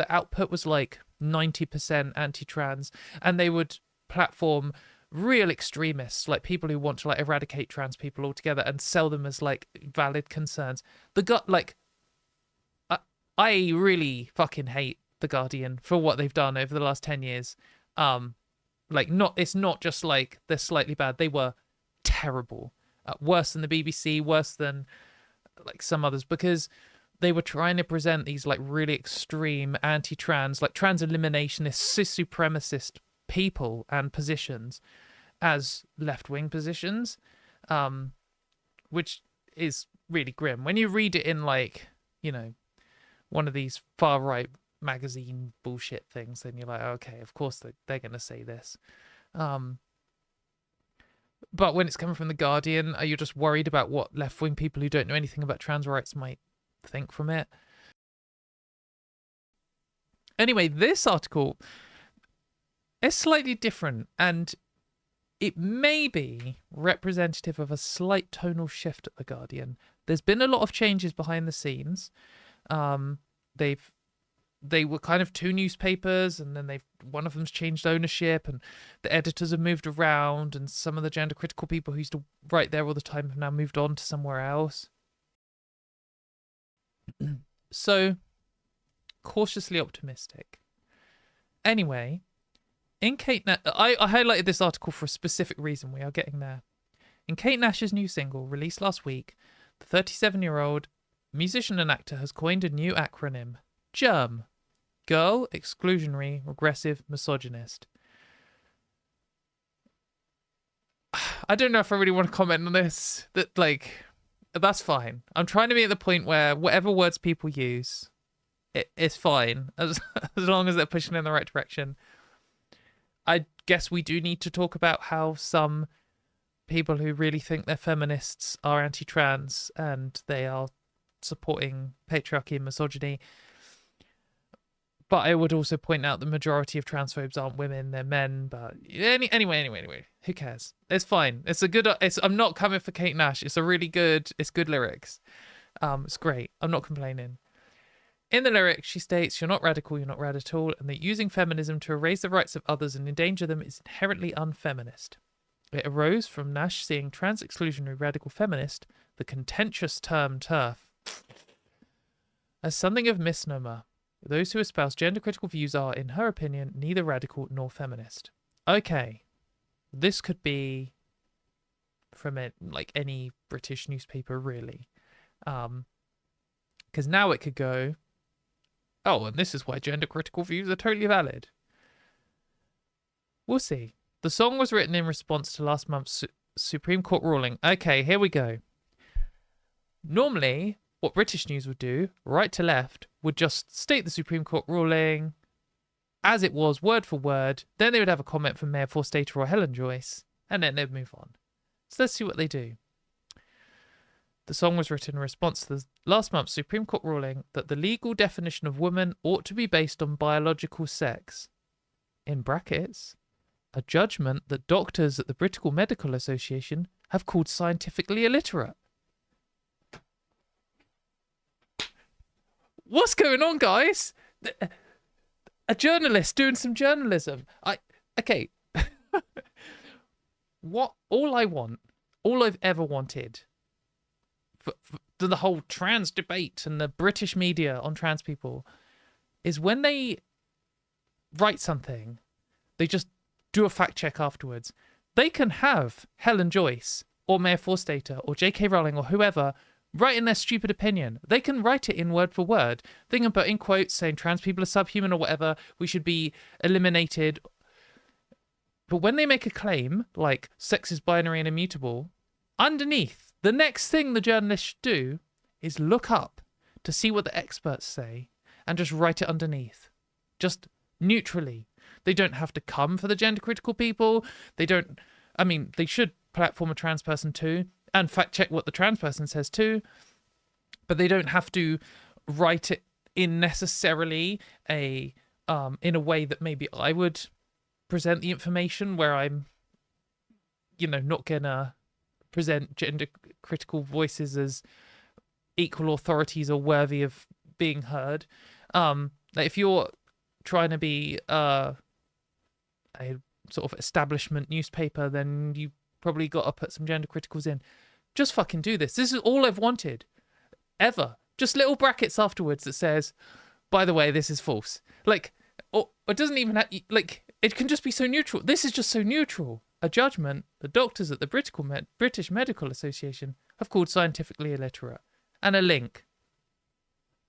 output was, like, 90% anti-trans, and they would platform real extremists, like people who want to like eradicate trans people altogether and sell them as like valid concerns. I really fucking hate The Guardian for what they've done over the last 10 years. It's not just like they're slightly bad. They were terrible. Worse than the BBC, worse than like some others, because they were trying to present these like really extreme anti-trans, like trans eliminationist, cis supremacist people and positions as left-wing positions, which is really grim. When you read it in like, one of these far-right magazine bullshit things, then you're like, okay, of course they're going to say this. But when it's coming from The Guardian, are you just worried about what left-wing people who don't know anything about trans rights might think from it? Anyway, this article is slightly different, and it may be representative of a slight tonal shift at The Guardian. There's been a lot of changes behind the scenes. They were kind of two newspapers, and then one of them's changed ownership, and the editors have moved around, and some of the gender critical people who used to write there all the time have now moved on to somewhere else. So, cautiously optimistic. Anyway, I highlighted this article for a specific reason. We are getting there. In Kate Nash's new single, released last week, the 37-year-old musician and actor has coined a new acronym, GERM. Girl, exclusionary, regressive, misogynist. I don't know if I really want to comment on this. That's fine. I'm trying to be at the point where whatever words people use, it's fine, as long as they're pushing in the right direction. I guess we do need to talk about how some people who really think they're feminists are anti-trans and they are supporting patriarchy and misogyny. But I would also point out the majority of transphobes aren't women, they're men. But anyway, who cares? It's fine. I'm not coming for Kate Nash. It's good lyrics. It's great. I'm not complaining. In the lyrics, she states, "You're not radical, you're not rad at all, and that using feminism to erase the rights of others and endanger them is inherently unfeminist." It arose from Nash seeing trans-exclusionary radical feminist, the contentious term TERF, as something of misnomer. Those who espouse gender-critical views are, in her opinion, neither radical nor feminist. Okay, this could be from any British newspaper, really. Because now it could go, oh, and this is why gender-critical views are totally valid. We'll see. The song was written in response to last month's Supreme Court ruling. Okay, here we go. Normally, what British news would do, right to left, would just state the Supreme Court ruling as it was, word for word. Then they would have a comment from Mayor Forstater or Helen Joyce, and then they'd move on. So let's see what they do. The song was written in response to the last month's Supreme Court ruling that the legal definition of woman ought to be based on biological sex. In brackets, a judgment that doctors at the British Medical Association have called scientifically illiterate. What's going on, guys? A journalist doing some journalism. Okay. All I've ever wanted for the whole trans debate and the British media on trans people is when they write something, they just do a fact check afterwards. They can have Helen Joyce or Mayor Forstater or J.K. Rowling or whoever write in their stupid opinion. They can write it in word for word. They can put in quotes saying trans people are subhuman or whatever, we should be eliminated. But when they make a claim like sex is binary and immutable, underneath, the next thing the journalist should do is look up to see what the experts say and just write it underneath. Just neutrally. They don't have to come for the gender critical people. They should platform a trans person too and fact check what the trans person says too. But they don't have to write it in necessarily in a way that maybe I would present the information, where I'm, not gonna present gender critical voices as equal authorities or worthy of being heard. If you're trying to be a sort of establishment newspaper, then you probably got to put some gender criticals in. Just fucking do this. This is all I've wanted ever. Just little brackets afterwards that says by the way, this is false. Like, or it doesn't even have, like, it can just be so neutral. This is just so neutral. A judgment the doctors at the British Medical Association have called scientifically illiterate. And a link.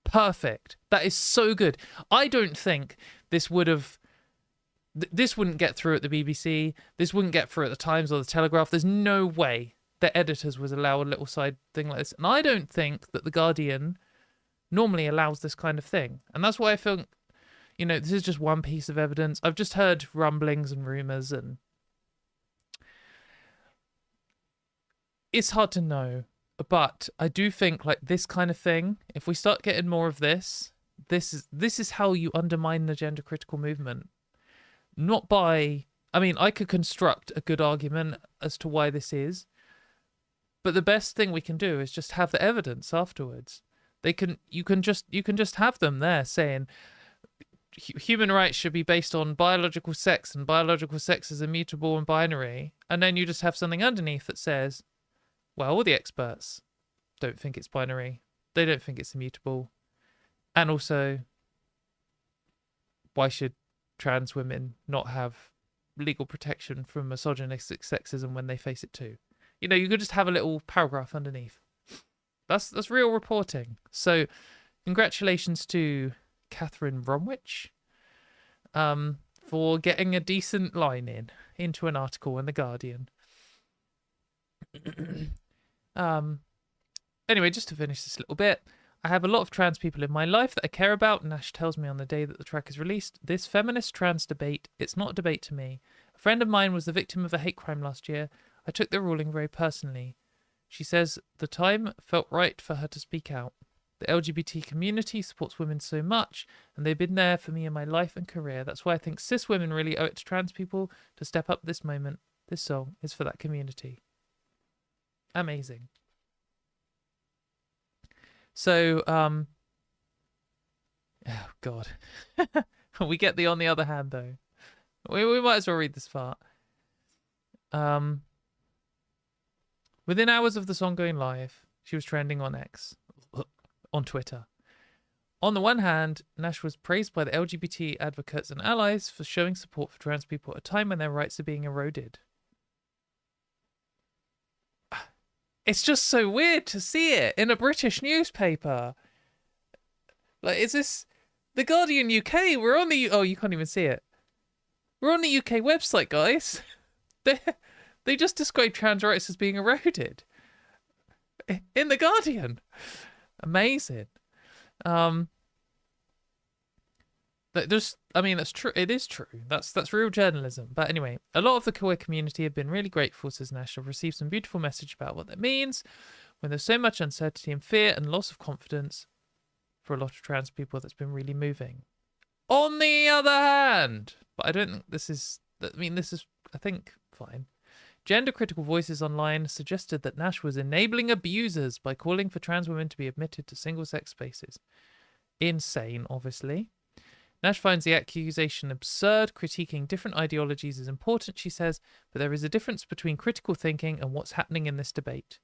Perfect. That is so good. I don't think this would have... This wouldn't get through at the BBC. This wouldn't get through at the Times or the Telegraph. There's no way that editors would allow a little side thing like this. And I don't think that the Guardian normally allows this kind of thing. And that's why I feel, you know, this is just one piece of evidence. I've just heard rumblings and rumours, and it's hard to know. But I do think, like, this kind of thing, if we start getting more of this is how you undermine the gender critical movement. Not by... I mean, I could construct a good argument as to why this is, but the best thing we can do is just have the evidence afterwards. You can just have them there saying human rights should be based on biological sex, and biological sex is immutable and binary, and then you just have something underneath that says, well, all the experts don't think it's binary. They don't think it's immutable. And also, why should trans women not have legal protection from misogynistic sexism when they face it too? You know, you could just have a little paragraph underneath. That's real reporting. So, congratulations to Catherine Bromwich for getting a decent line into an article in The Guardian. Anyway, just to finish this little bit, I have a lot of trans people in my life that I care about. Nash tells me on the day that the track is released, this feminist trans debate, it's not a debate to me. A friend of mine was the victim of a hate crime last year. I took the ruling very personally. She says the time felt right for her to speak out. The LGBT community supports women so much, and they've been there for me in my life and career. That's why I think cis women really owe it to trans people to step up this moment. This song is for that community. Amazing. So, oh God. We get the on the other hand, though. We might as well read this part. Within hours of the song going live, she was trending on X, on Twitter. On the one hand, Nash was praised by the LGBT advocates and allies for showing support for trans people at a time when their rights are being eroded. It's just so weird to see it in a British newspaper. Like, is this The Guardian UK? We're on the... Oh, you can't even see it. We're on the UK website, guys. They just describe trans rights as being eroded. In The Guardian. Amazing. That's true. It is true. That's real journalism. But anyway, a lot of the queer community have been really grateful, says Nash. I've received some beautiful message about what that means. When there's so much uncertainty and fear and loss of confidence for a lot of trans people, that's been really moving. On the other hand, but I don't think this is... I think, fine. Gender-critical voices online suggested that Nash was enabling abusers by calling for trans women to be admitted to single-sex spaces. Insane, obviously. Nash finds the accusation absurd. Critiquing different ideologies is important, she says, but there is a difference between critical thinking and what's happening in this debate.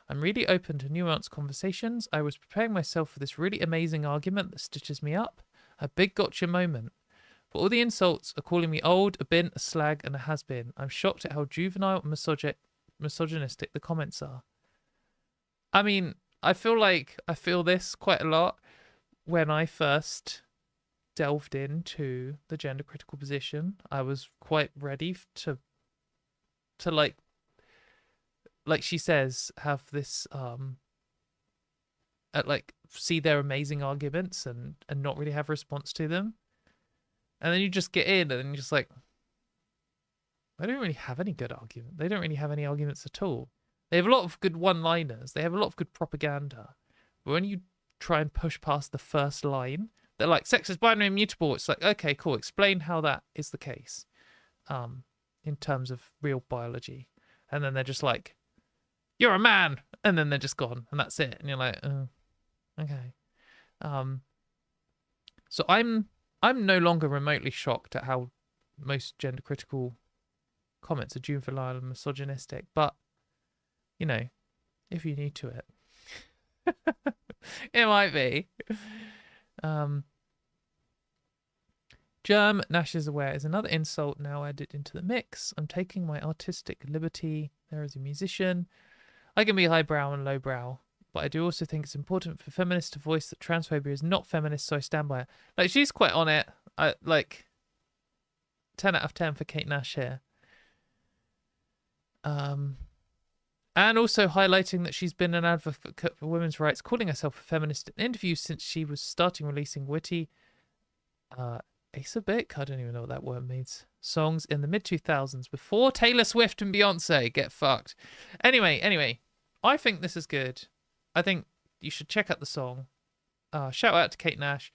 I'm really open to nuanced conversations. I was preparing myself for this really amazing argument that stitches me up. A big gotcha moment. But all the insults are calling me old, a bint, a slag, and a has-been. I'm shocked at how juvenile and misogynistic the comments are. I mean, I feel this quite a lot when I first delved into the gender critical position. I was quite ready to like she says, have this see their amazing arguments and not really have a response to them. And then you just get in and you're just like, they don't really have any good argument. They don't really have any arguments at all. They have a lot of good one-liners. They have a lot of good propaganda. But when you try and push past the first line, they're like, sex is binary and mutable. It's like, okay, cool. Explain how that is the case in terms of real biology. And then they're just like, you're a man. And then they're just gone. And that's it. And you're like, oh, okay. So I'm no longer remotely shocked at how most gender critical comments are juvenile and misogynistic. But, you know, if you're new to it, it might be. Germ, Nash is aware, is another insult now added into the mix. I'm taking my artistic liberty there as a musician. I can be highbrow and lowbrow, but I do also think it's important for feminists to voice that transphobia is not feminist, so I stand by it. Like, she's quite on it. 10 out of 10 for Kate Nash here. And also highlighting that she's been an advocate for women's rights, calling herself a feminist in interviews since she was starting releasing witty, acerbic, I don't even know what that word means, songs in the mid-2000s before Taylor Swift and Beyonce get fucked. Anyway, I think this is good. I think you should check out the song. Shout out to Kate Nash.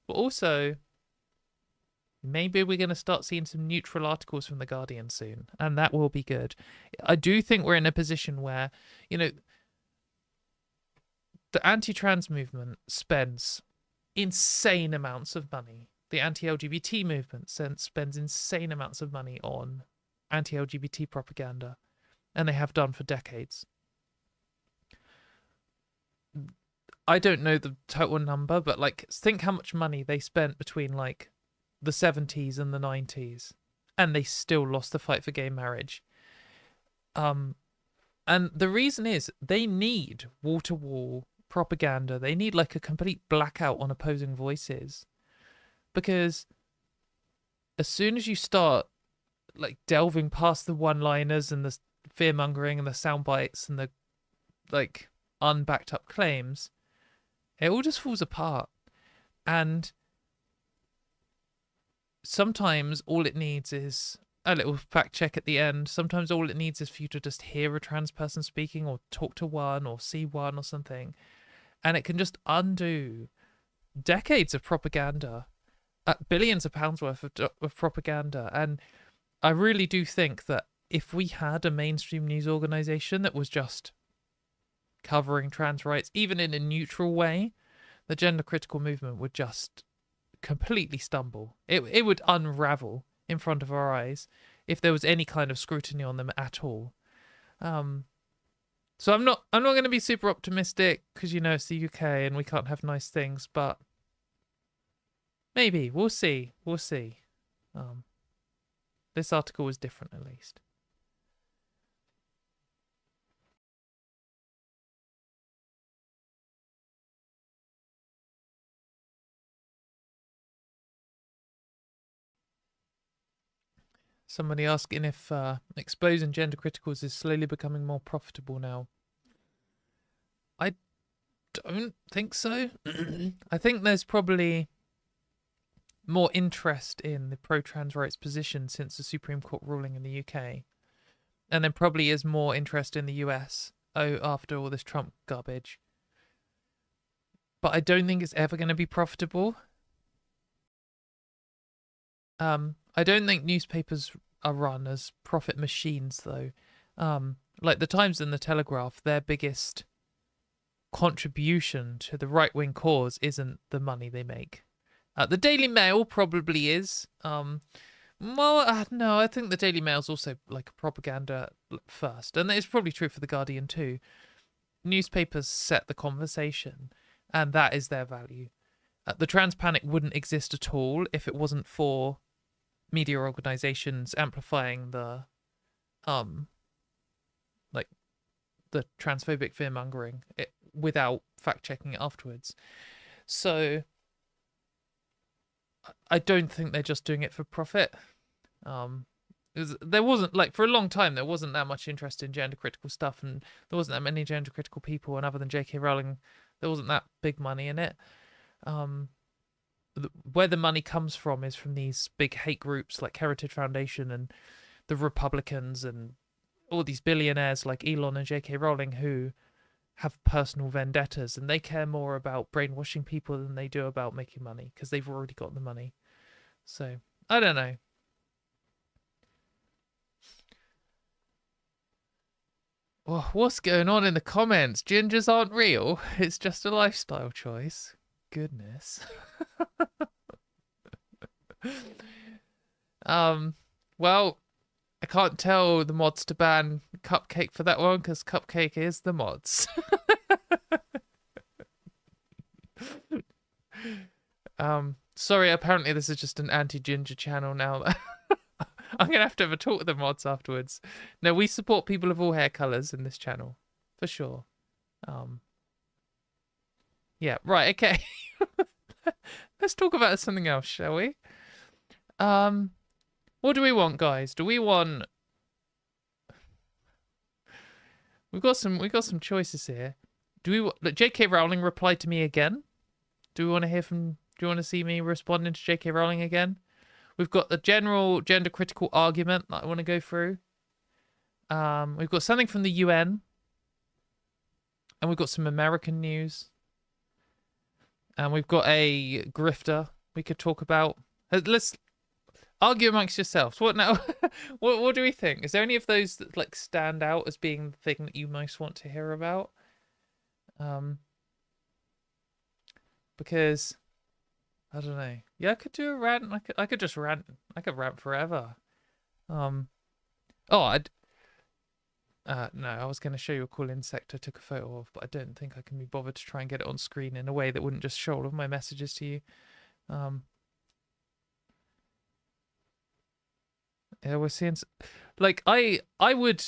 But also, maybe we're going to start seeing some neutral articles from The Guardian soon, and that will be good. I do think we're in a position where, the anti-trans movement spends insane amounts of money. The anti-LGBT movement spends insane amounts of money on anti-LGBT propaganda, and they have done for decades. I don't know the total number, but think how much money they spent between the 70s and the 90s, and they still lost the fight for gay marriage. And the reason is they need wall-to-wall propaganda. They need a complete blackout on opposing voices, because as soon as you start delving past the one-liners and the fear-mongering and the sound bites and the unbacked up claims, it all just falls apart. And sometimes all it needs is a little fact check at the end. Sometimes all it needs is for you to just hear a trans person speaking, or talk to one, or see one, or something, and it can just undo decades of propaganda, billions of pounds worth of propaganda. And I really do think that if we had a mainstream news organization that was just covering trans rights, even in a neutral way, the gender critical movement would just completely stumble. It would unravel in front of our eyes if there was any kind of scrutiny on them at all. So I'm not going to be super optimistic, because it's the UK and we can't have nice things, but maybe we'll see. This article was different, at least. Somebody asking if exposing gender criticals is slowly becoming more profitable now. I don't think so. I think there's probably more interest in the pro-trans rights position since the Supreme Court ruling in the UK. And there probably is more interest in the US after all this Trump garbage. But I don't think it's ever going to be profitable. I don't think newspapers are run as profit machines, though. The Times and the Telegraph, their biggest contribution to the right-wing cause isn't the money they make. The Daily Mail probably is. No, I think the Daily Mail's also propaganda first, and it's probably true for the Guardian too. Newspapers set the conversation, and that is their value. The trans panic wouldn't exist at all if it wasn't for media organizations amplifying the the transphobic fear-mongering without fact-checking it afterwards. So I don't think they're just doing it for profit. There wasn't, for a long time, there wasn't that much interest in gender-critical stuff, and there wasn't that many gender-critical people, and other than J.K. Rowling, there wasn't that big money in it. Where the money comes from is from these big hate groups like Heritage Foundation and the Republicans and all these billionaires like Elon and J.K. Rowling who have personal vendettas, and they care more about brainwashing people than they do about making money because they've already got the money. So, I don't know. Oh, what's going on in the comments? Gingers aren't real. It's just a lifestyle choice. Goodness. Well, I can't tell the mods to ban Cupcake for that one because Cupcake is the mods. Sorry, apparently this is just an anti-ginger channel now. I'm going to have a talk with the mods afterwards. No, we support people of all hair colours in this channel. For sure. Yeah, right, okay. Let's talk about something else, shall we? What do we want, guys? Do we want... We've got some choices here. Do we want... J.K. Rowling replied to me again. Do we want to hear from... Do you want to see me responding to J.K. Rowling again? We've got the general gender critical argument that I want to go through. We've got something from the UN. And we've got some American news. And we've got a grifter we could talk about. Let's argue amongst yourselves. What now? what do we think? Is there any of those that like stand out as being the thing that you most want to hear about? Because I don't know. Yeah, I could do a rant. I could just rant. I could rant forever. Oh, no, I was going to show you a cool insect I took a photo of, but I don't think I can be bothered to try and get it on screen in a way that wouldn't just show all of my messages to you. Yeah, we're seeing... Like, I would...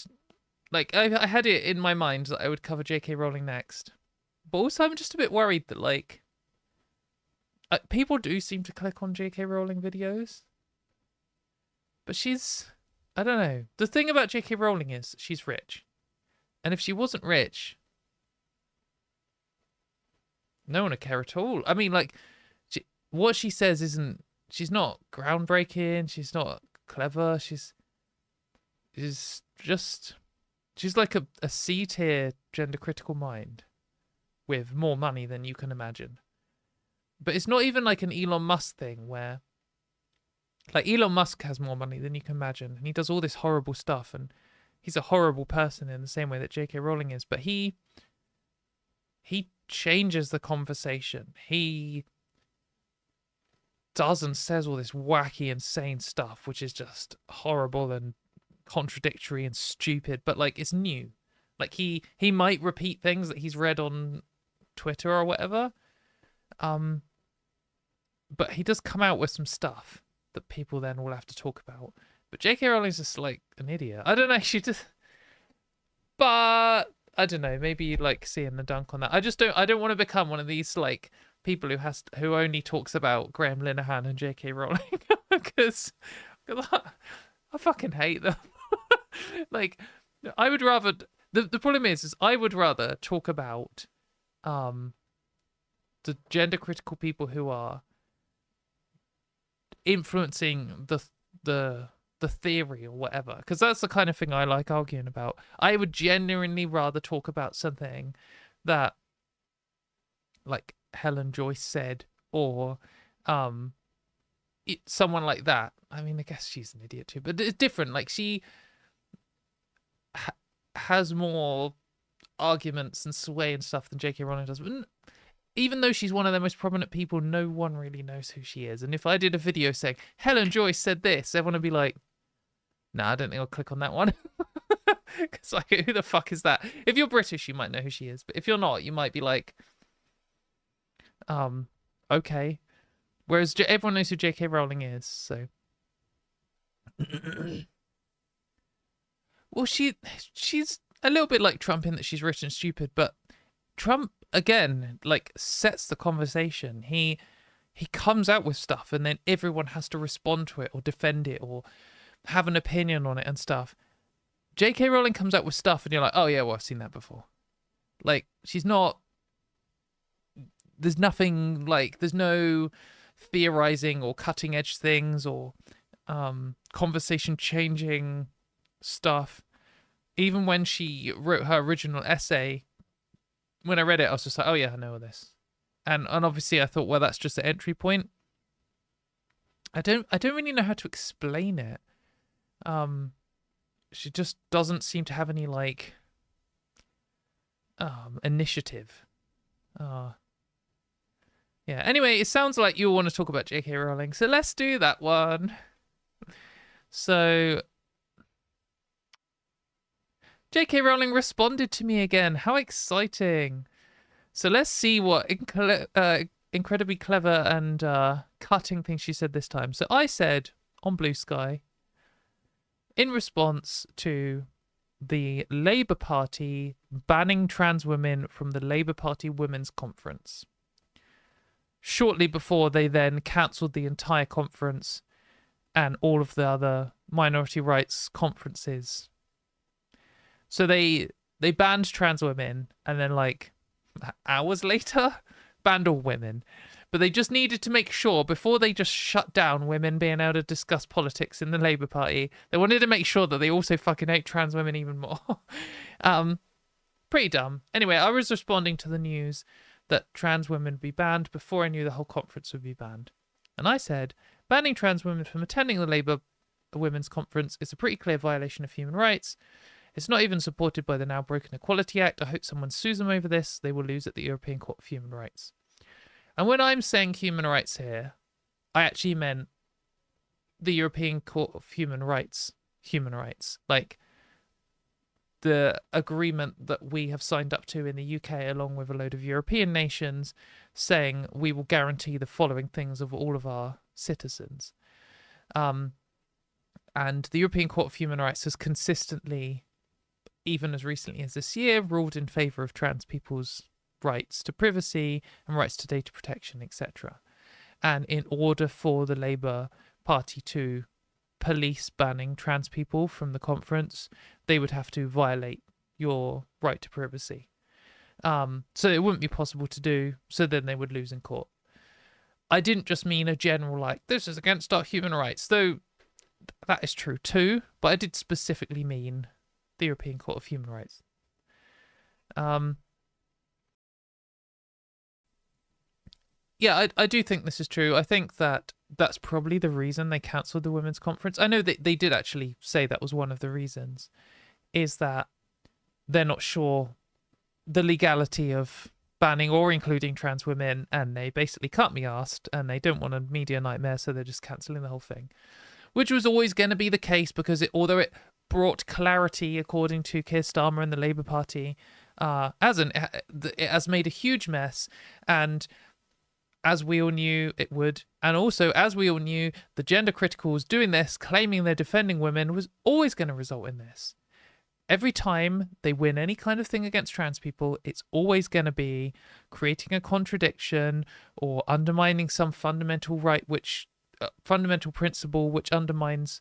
Like, I had it in my mind that I would cover J.K. Rowling next. But also, I'm just a bit worried that, like... people do seem to click on J.K. Rowling videos. But she's... I don't know. The thing about J.K. Rowling is she's rich. And if she wasn't rich, no one would care at all. I mean, like, what she says isn't... She's not groundbreaking. She's not clever. She's just... She's like a C-tier gender critical mind with more money than you can imagine. But it's not even like an Elon Musk thing where... Like, Elon Musk has more money than you can imagine, and he does all this horrible stuff, and he's a horrible person in the same way that J.K. Rowling is, but he changes the conversation. He does and says all this wacky, insane stuff, which is just horrible and contradictory and stupid, but, like, it's new. Like, he might repeat things that he's read on Twitter or whatever, but he does come out with some stuff that people then will have to talk about. But J.K. Rowling's just like an idiot. I don't know. She just... But I don't know. Maybe like seeing the dunk on that. I don't want to become one of these like people who only talks about Graham Linehan and J.K. Rowling because I fucking hate them. Like, I would rather... The problem is I would rather talk about the gender critical people who are influencing the theory or whatever, because that's the kind of thing I like arguing about. I would genuinely rather talk about something that like Helen Joyce said, or someone like that. I mean, I guess she's an idiot too, but it's different. Like, she has more arguments and sway and stuff than J.K. Rowling does. But even though she's one of the most prominent people, no one really knows who she is. And if I did a video saying, Helen Joyce said this, everyone would be like, nah, I don't think I'll click on that one. Because, like, who the fuck is that? If you're British, you might know who she is. But if you're not, you might be like, okay. Whereas everyone knows who J.K. Rowling is, so... Well, she's a little bit like Trump in that she's rich and stupid, but Trump, again, like, sets the conversation. He comes out with stuff and then everyone has to respond to it or defend it or have an opinion on it and stuff. J.K. Rowling comes out with stuff and you're like, oh yeah, well, I've seen that before. Like, she's not... There's nothing, like, there's no theorizing or cutting edge things or conversation changing stuff. Even when she wrote her original essay, when I read it, I was just like, oh yeah, I know this. And obviously I thought, well, that's just the entry point. I don't really know how to explain it. She just doesn't seem to have any, like, initiative. Yeah, anyway, it sounds like you want to talk about J.K. Rowling, so let's do that one. So... J.K. Rowling responded to me again. How exciting. So let's see what incredibly clever and cutting thing she said this time. So I said on Blue Sky, in response to the Labour Party banning trans women from the Labour Party Women's Conference, shortly before they then cancelled the entire conference and all of the other minority rights conferences. So they banned trans women, and then like hours later banned all women. But they just needed to make sure, before they just shut down women being able to discuss politics in the Labour Party, they wanted to make sure that they also fucking hate trans women even more. Pretty dumb. Anyway, I was responding to the news that trans women would be banned before I knew the whole conference would be banned. And I said, banning trans women from attending the Labour Women's Conference is a pretty clear violation of human rights. It's not even supported by the now broken Equality Act. I hope someone sues them over this. They will lose at the European Court of Human Rights. And when I'm saying human rights here, I actually meant the European Court of Human Rights. Like the agreement that we have signed up to in the UK along with a load of European nations, saying we will guarantee the following things of all of our citizens. And the European Court of Human Rights has consistently, even as recently as this year, ruled in favour of trans people's rights to privacy and rights to data protection, etc. And in order for the Labour Party to police banning trans people from the conference, they would have to violate your right to privacy. So it wouldn't be possible to do, so then they would lose in court. I didn't just mean a general, like, this is against our human rights, though that is true too, but I did specifically mean the European Court of Human Rights. Yeah, I do think this is true. I think that's probably the reason they cancelled the women's conference. I know that they did actually say that was one of the reasons, is that they're not sure the legality of banning or including trans women, and they basically cut me arsed, and they don't want a media nightmare, so they're just cancelling the whole thing. Which was always going to be the case, because although it brought clarity, according to Keir Starmer and the Labour Party, it has made a huge mess, and as we all knew it would, and also as we all knew, the gender criticals doing this, claiming they're defending women, was always going to result in this. Every time they win any kind of thing against trans people, it's always going to be creating a contradiction or undermining some fundamental right, fundamental principle which underpins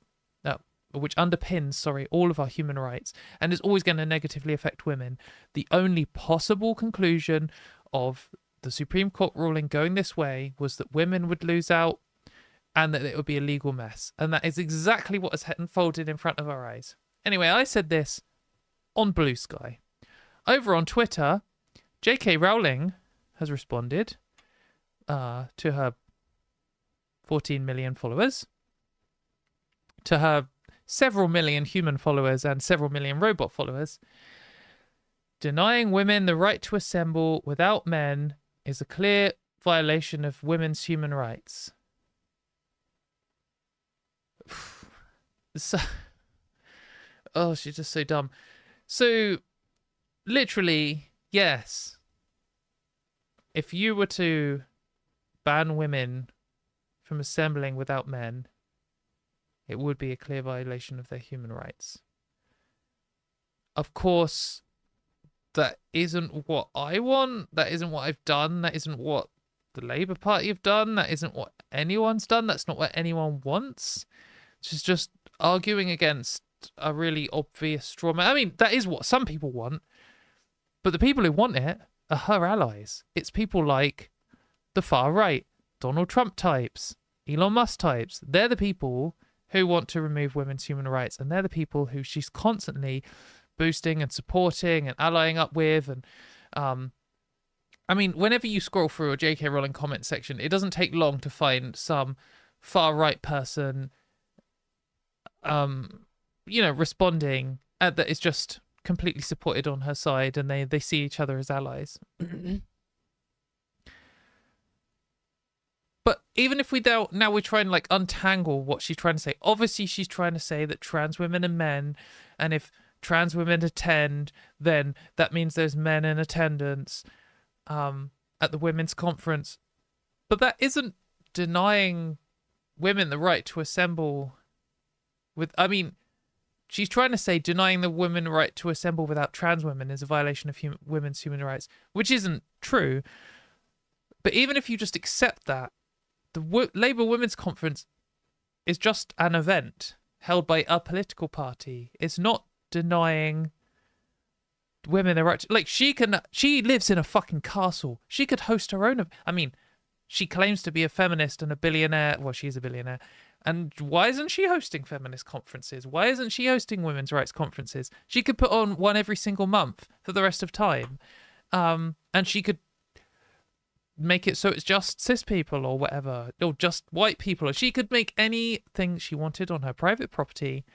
all of our human rights, and is always going to negatively affect women. The only possible conclusion of the Supreme Court ruling going this way was that women would lose out and that it would be a legal mess. And that is exactly what has unfolded in front of our eyes. Anyway, I said this on Blue Sky. Over on Twitter, J.K. Rowling has responded to her 14 million followers, to her several million human followers and several million robot followers. Denying women the right to assemble without men is a clear violation of women's human rights. So, oh, she's just so dumb. So, literally, yes. If you were to ban women from assembling without men, it would be a clear violation of their human rights. Of course, that isn't what I want. That isn't what I've done. That isn't what the Labour Party have done. That isn't what anyone's done. That's not what anyone wants. She's just arguing against a really obvious straw man. I mean, that is what some people want. But the people who want it are her allies. It's people like the far right, Donald Trump types, Elon Musk types. They're the people who want to remove women's human rights. And they're the people who she's constantly boosting and supporting and allying up with. And I mean, whenever you scroll through a J.K. Rowling comment section, it doesn't take long to find some far right person responding that is just completely supported on her side, and they see each other as allies. But even if we don't, now we try and like untangle what she's trying to say. Obviously, she's trying to say that trans women are men, and if trans women attend, then that means there's men in attendance at the women's conference. But that isn't denying women the right to assemble I mean, she's trying to say denying the women the right to assemble without trans women is a violation of women's human rights, which isn't true. But even if you just accept that, the Labour Women's Conference is just an event held by a political party. It's not denying women their right to, like, she lives in a fucking castle. She could host her own. I mean, she claims to be a feminist and a billionaire. Well, she's a billionaire. And why isn't she hosting feminist conferences? Why isn't she hosting women's rights conferences? She could put on one every single month for the rest of time. And she could make it so it's just cis people or whatever, or just white people, or she could make anything she wanted on her private property.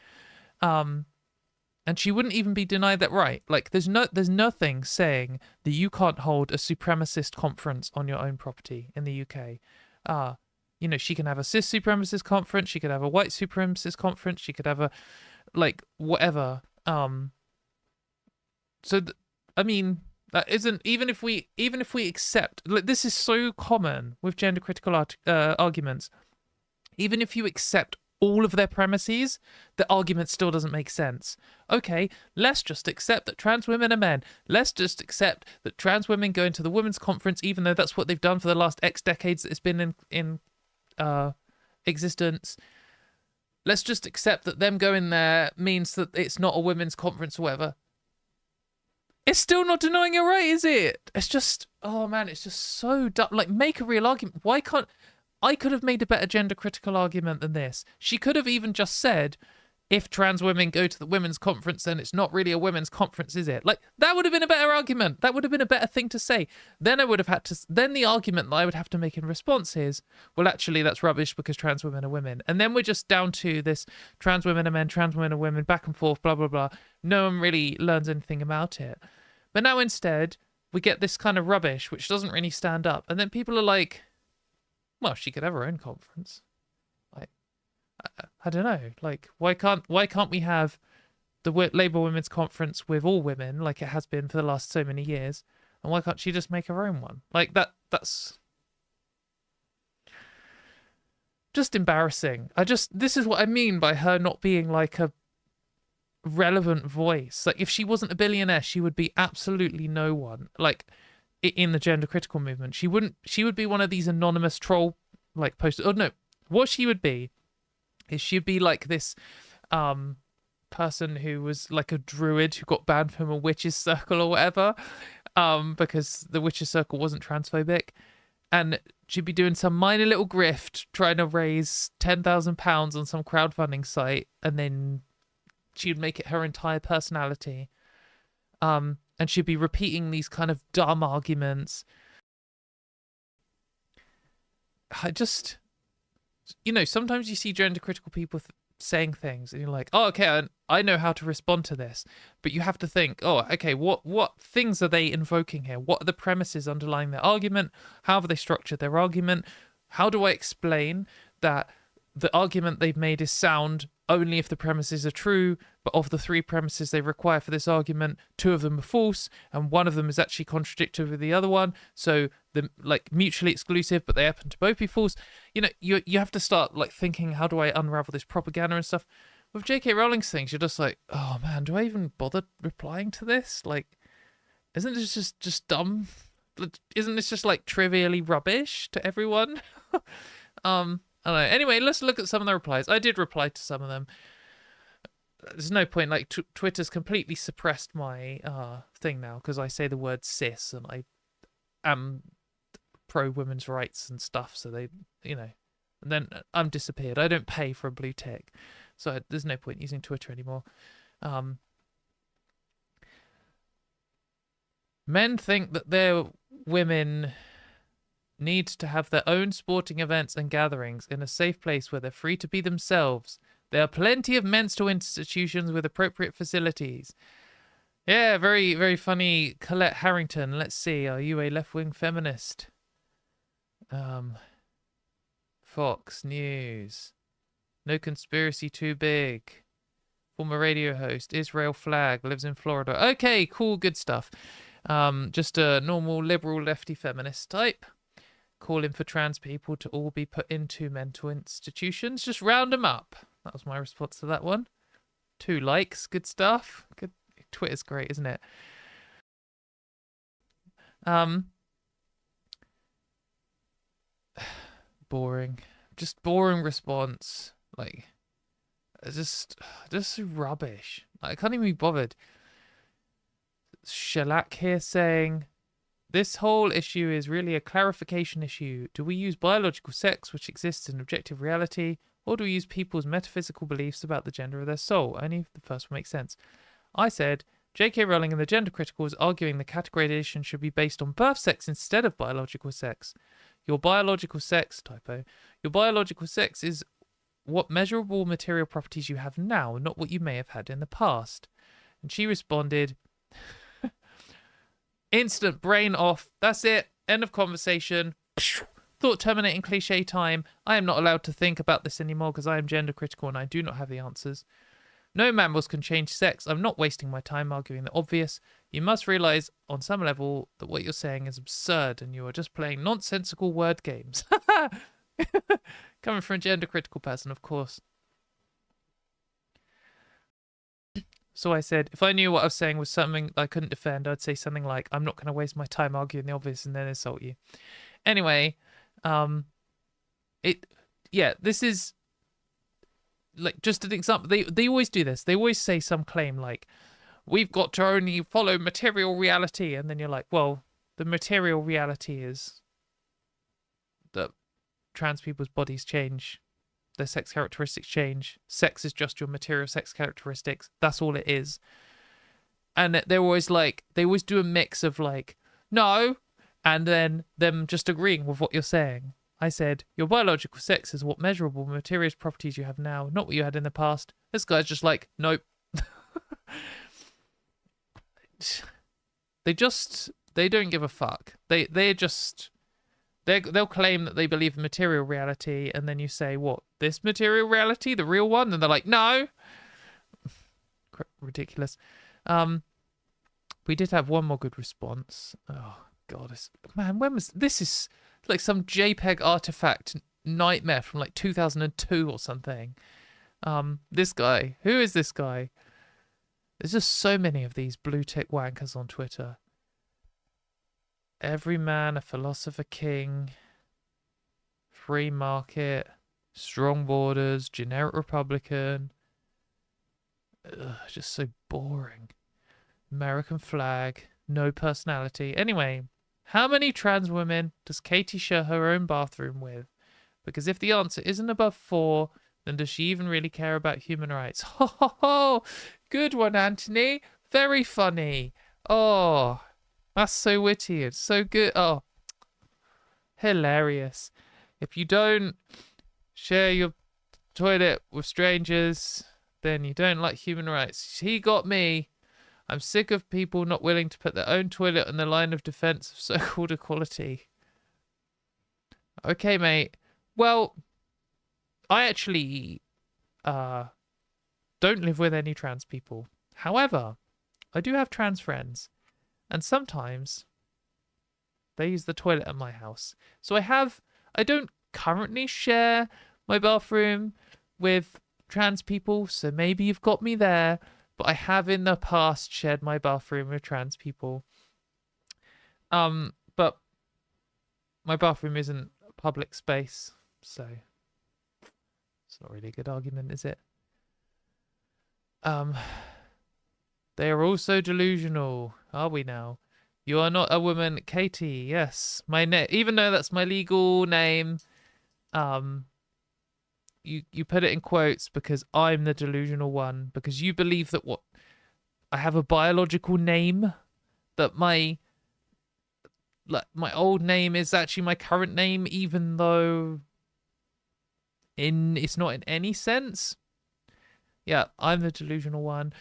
And she wouldn't even be denied that right. Like, there's nothing saying that you can't hold a supremacist conference on your own property in the UK. You know, she can have a cis supremacist conference, she could have a white supremacist conference, she could have a, like, whatever. I mean, that isn't, even if we accept, like, this is so common with gender critical arguments. Even if you accept all of their premises, the argument still doesn't make sense. Okay, let's just accept that trans women are men. Let's just accept that trans women go into the women's conference, even though that's what they've done for the last X decades that it's been in existence. Let's just accept that them going there means that it's not a women's conference or whatever. It's still not denying you're right, is it? It's just, oh man, it's just so dumb. Like, make a real argument. Why can't... I could have made a better gender critical argument than this. She could have even just said, if trans women go to the women's conference, then it's not really a women's conference, is it? Like, that would have been a better argument. That would have been a better thing to say. Then I would have had to... Then the argument that I would have to make in response is, well, actually, that's rubbish because trans women are women. And then we're just down to this trans women are men, trans women are women, back and forth, blah, blah, blah. No one really learns anything about it. But now instead, we get this kind of rubbish, which doesn't really stand up. And then people are like, well, she could have her own conference. Like, I don't know. Like, why can't we have the Labour Women's Conference with all women, like it has been for the last so many years? And why can't she just make her own one? Like, that's just embarrassing. This is what I mean by her not being like a relevant voice. Like, if she wasn't a billionaire, she would be absolutely no one. Like, in the gender critical movement, she would be one of these anonymous troll, like, posters. Oh no, what she would be is she'd be like this person who was like a druid who got banned from a witches circle or whatever, because the witches circle wasn't transphobic, and she'd be doing some minor little grift trying to raise £10,000 on some crowdfunding site, and then she'd make it her entire personality. And she'd be repeating these kind of dumb arguments. I just, you know, sometimes you see gender critical people saying things and you're like, oh, okay, I know how to respond to this. But you have to think, oh, okay, what things are they invoking here? What are the premises underlying their argument? How have they structured their argument? How do I explain that the argument they've made is sound only if the premises are true, but of the 3 premises they require for this argument, 2 of them are false, and 1 of them is actually contradictory with the other one, so they're like mutually exclusive, but they happen to both be false. You know, you have to start like thinking, how do I unravel this propaganda and stuff? With J.K. Rowling's things, you're just like, oh man, do I even bother replying to this? Like, isn't this just dumb? Isn't this just like trivially rubbish to everyone? I don't know. Anyway, let's look at some of the replies. I did reply to some of them. There's no point. Like, Twitter's completely suppressed my thing now because I say the word cis and I am pro women's rights and stuff. So they, you know, and then I'm disappeared. I don't pay for a blue tick, so there's no point using Twitter anymore. Men think that their women need to have their own sporting events and gatherings in a safe place where they're free to be themselves. There are plenty of menstrual institutions with appropriate facilities. Yeah, very, very funny. Colette Harrington. Let's see. Are you a left-wing feminist? Fox News. No conspiracy too big. Former radio host. Israel flag. Lives in Florida. Okay, cool, good stuff. Just a normal liberal lefty feminist type. calling for trans people to all be put into mental institutions. Just round them up. That was my response to that one. 2 likes. Good stuff. Good. Twitter's great, isn't it? Boring. Just boring response. Like, just rubbish. I can't even be bothered. Shellac here saying, this whole issue is really a clarification issue. Do we use biological sex, which exists in objective reality, or do we use people's metaphysical beliefs about the gender of their soul? Only the first one makes sense. I said, J.K. Rowling and the gender critical is arguing the categorization should be based on birth sex instead of biological sex. Your biological sex, typo, your biological sex is what measurable material properties you have now, not what you may have had in the past. And she responded, instant brain off. That's it. End of conversation. Thought terminating cliche time. I am not allowed to think about this anymore because I am gender critical and I do not have the answers. No mammals can change sex. I'm not wasting my time arguing the obvious. You must realize on some level that what you're saying is absurd and you are just playing nonsensical word games. Coming from a gender critical person, of course. So I said, if I knew what I was saying was something I couldn't defend, I'd say something like, I'm not going to waste my time arguing the obvious and then insult you. Anyway, this is like just an example. They always do this. They always say some claim like, we've got to only follow material reality. And then you're like, well, the material reality is that trans people's bodies change. Their sex characteristics change. Sex is just your material sex characteristics. That's all it is. And they're always like, they always do a mix of like, no, and then them just agreeing with what you're saying. I said, your biological sex is what measurable material properties you have now, not what you had in the past. This guy's just like, nope. They don't give a fuck. They'll claim that they believe in material reality, and then you say, what, this material reality, the real one? And they're like, no. Ridiculous. We did have one more good response. Oh, God. Man, when was... This is like some JPEG artifact nightmare from like 2002 or something. This guy. Who is this guy? There's just so many of these blue tick wankers on Twitter. Every man a philosopher king, free market, strong borders, generic Republican. Ugh, just so boring. American flag, no personality. Anyway, how many trans women does Katie share her own bathroom with? Because if the answer isn't above 4, then does she even really care about human rights? Ho ho ho! Good one, Anthony. Very funny. Oh... That's so witty. It's so good. Oh, hilarious. If you don't share your toilet with strangers, then you don't like human rights. He got me. I'm sick of people not willing to put their own toilet on the line of defense of so-called equality. Okay, mate. Well, I actually don't live with any trans people. However, I do have trans friends. And sometimes they use the toilet at my house. So I don't currently share my bathroom with trans people, so maybe you've got me there, but I have in the past shared my bathroom with trans people. But my bathroom isn't a public space, so it's not really a good argument, is it? They are also delusional, are we now? You are not a woman, Katie. Yes, even though that's my legal name, you put it in quotes because I'm the delusional one. Because you believe that I have a biological name, that my old name is actually my current name, even though it's not in any sense. Yeah, I'm the delusional one.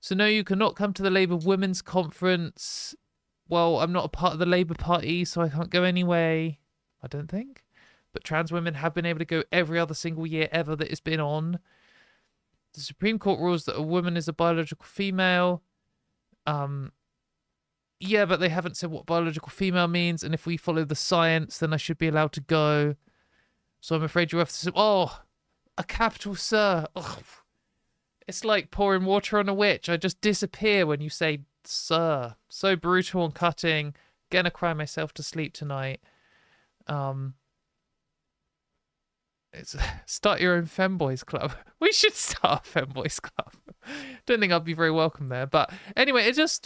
So no, you cannot come to the Labour Women's Conference. Well, I'm not a part of the Labour Party, so I can't go anyway, I don't think. But trans women have been able to go every other single year ever that it's been on. The Supreme Court rules that a woman is a biological female. yeah, but they haven't said what biological female means, and if we follow the science, then I should be allowed to go. So I'm afraid you have to say, oh, a capital sir. Ugh. It's like pouring water on a witch. I just disappear when you say sir. So brutal and cutting. Gonna cry myself to sleep tonight. It's start your own femboys club. We should start a femboys club. Don't think I'd be very welcome there, but anyway, it's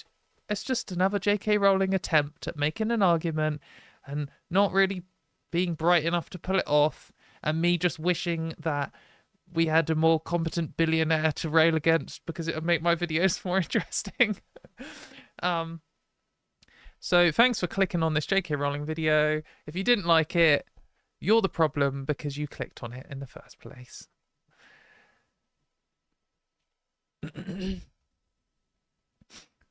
just another J.K. Rowling attempt at making an argument and not really being bright enough to pull it off, and me just wishing that we had a more competent billionaire to rail against because it would make my videos more interesting. So thanks for clicking on this J.K. Rowling video. If you didn't like it, you're the problem because you clicked on it in the first place.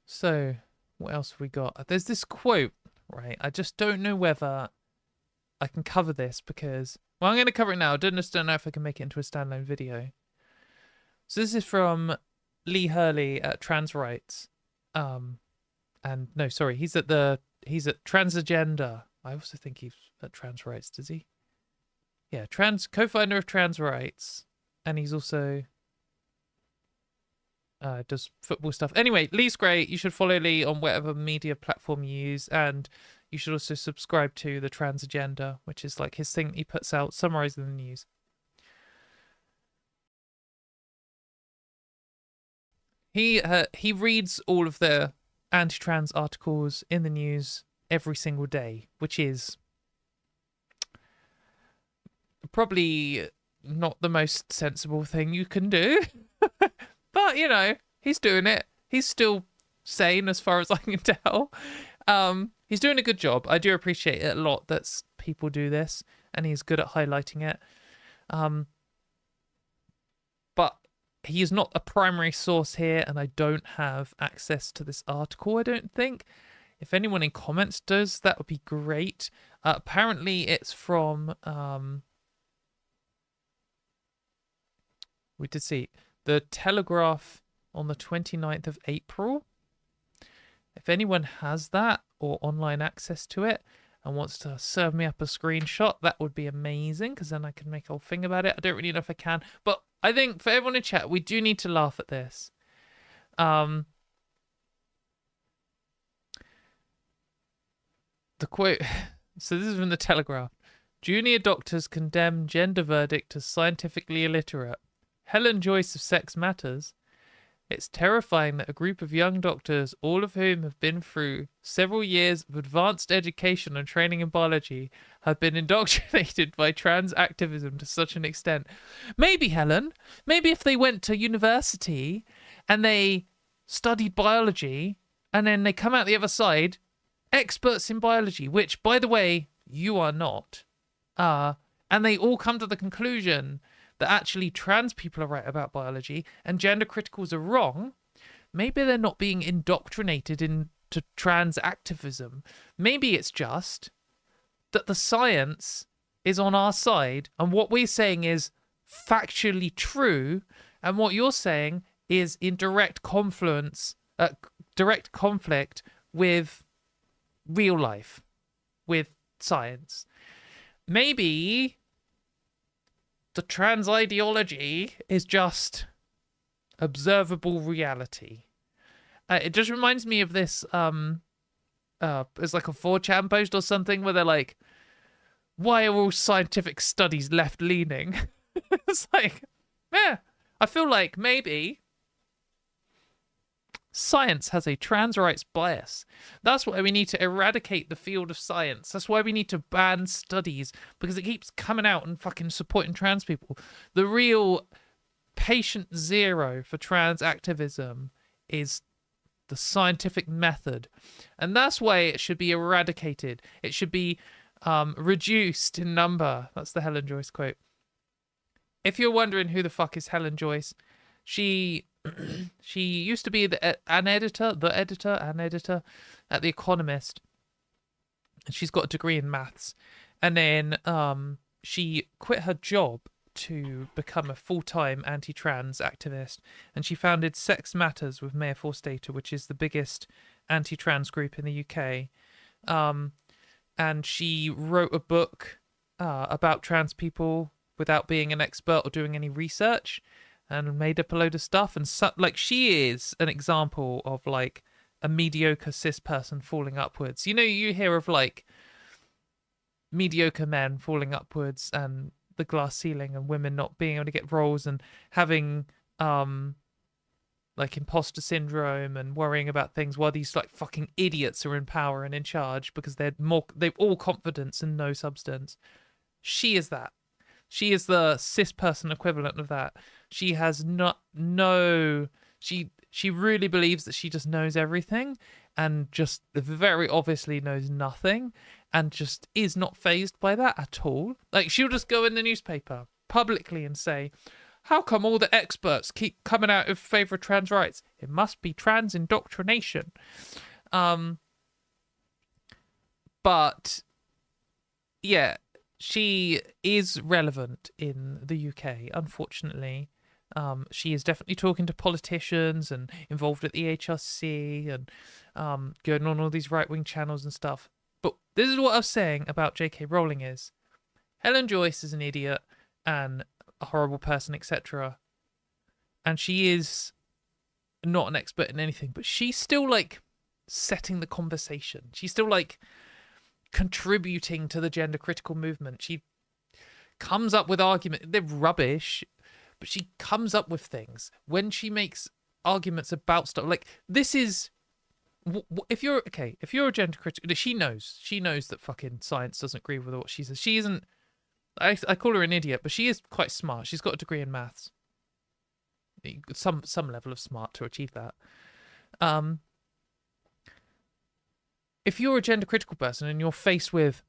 So, what else have we got? There's this quote, right? I just don't know whether I can cover this because... Well, I'm going to cover it now. I just don't know if I can make it into a standalone video. So this is from Lee Hurley at Trans Rights. And no, sorry, he's at Transagenda. I also think he's at Trans Rights, does he? Yeah, co-founder of Trans Rights, and he's also does football stuff. Anyway, Lee's great. You should follow Lee on whatever media platform you use, and you should also subscribe to the Trans Agenda, which is like his thing he puts out summarizing the news. He reads all of the anti-trans articles in the news every single day, which is probably not the most sensible thing you can do. But, you know, he's doing it. He's still sane as far as I can tell. He's doing a good job. I do appreciate it a lot that people do this, and he's good at highlighting it. But he is not a primary source here, and I don't have access to this article, I don't think. If anyone in comments does, that would be great. Apparently, it's from... we did see the Telegraph on the 29th of April. If anyone has that or online access to it and wants to serve me up a screenshot, that would be amazing, because then I can make a whole thing about it. I don't really know if I can, but I think for everyone in chat, we do need to laugh at this. The quote, so this is from the Telegraph. Junior doctors condemn gender verdict as scientifically illiterate. Helen Joyce of Sex Matters. It's terrifying that a group of young doctors, all of whom have been through several years of advanced education and training in biology, have been indoctrinated by trans activism to such an extent. Maybe, Helen, maybe if they went to university and they studied biology and then they come out the other side, experts in biology, which, by the way, you are not, and they all come to the conclusion that actually trans people are right about biology and gender criticals are wrong, maybe they're not being indoctrinated into trans activism. Maybe it's just that the science is on our side and what we're saying is factually true, and what you're saying is in direct conflict with real life, with science. Maybe the trans ideology is just observable reality. It just reminds me of this, it's like a 4chan post or something where they're like, why are all scientific studies left-leaning? It's like, yeah, I feel like maybe science has a trans rights bias. That's why we need to eradicate the field of science. That's why we need to ban studies, because it keeps coming out and fucking supporting trans people. The real patient zero for trans activism is the scientific method. And that's why it should be eradicated. It should be reduced in number. That's the Helen Joyce quote. If you're wondering who the fuck is Helen Joyce, she used to be an editor at The Economist, and she's got a degree in maths. And then she quit her job to become a full-time anti-trans activist, and she founded Sex Matters with Mayor Forstater, which is the biggest anti-trans group in the UK. And she wrote a book about trans people without being an expert or doing any research, and made up a load of stuff. And like, she is an example of like a mediocre cis person falling upwards. You know, you hear of like mediocre men falling upwards and the glass ceiling, and women not being able to get roles and having like imposter syndrome and worrying about things, while these like fucking idiots are in power and in charge because they've all confidence and no substance. She is that. She is the cis person equivalent of that. She has no she really believes that she just knows everything, and just very obviously knows nothing, and just is not fazed by that at all. Like, she'll just go in the newspaper publicly and say, how come all the experts keep coming out in favor of trans rights? It must be trans indoctrination. But yeah, she is relevant in the UK, unfortunately. She is definitely talking to politicians and involved at the HRC and going on all these right-wing channels and stuff. But this is what I was saying about J.K. Rowling is, Helen Joyce is an idiot and a horrible person, etc. And she is not an expert in anything, but she's still like setting the conversation. She's still like contributing to the gender critical movement. She comes up with arguments. They're rubbish, but she comes up with things when she makes arguments about stuff. Like, this is, if you're a gender critic, she knows that fucking science doesn't agree with what she says. She isn't, I call her an idiot, but she is quite smart. She's got a degree in maths, some level of smart to achieve that. If you're a gender critical person and you're faced with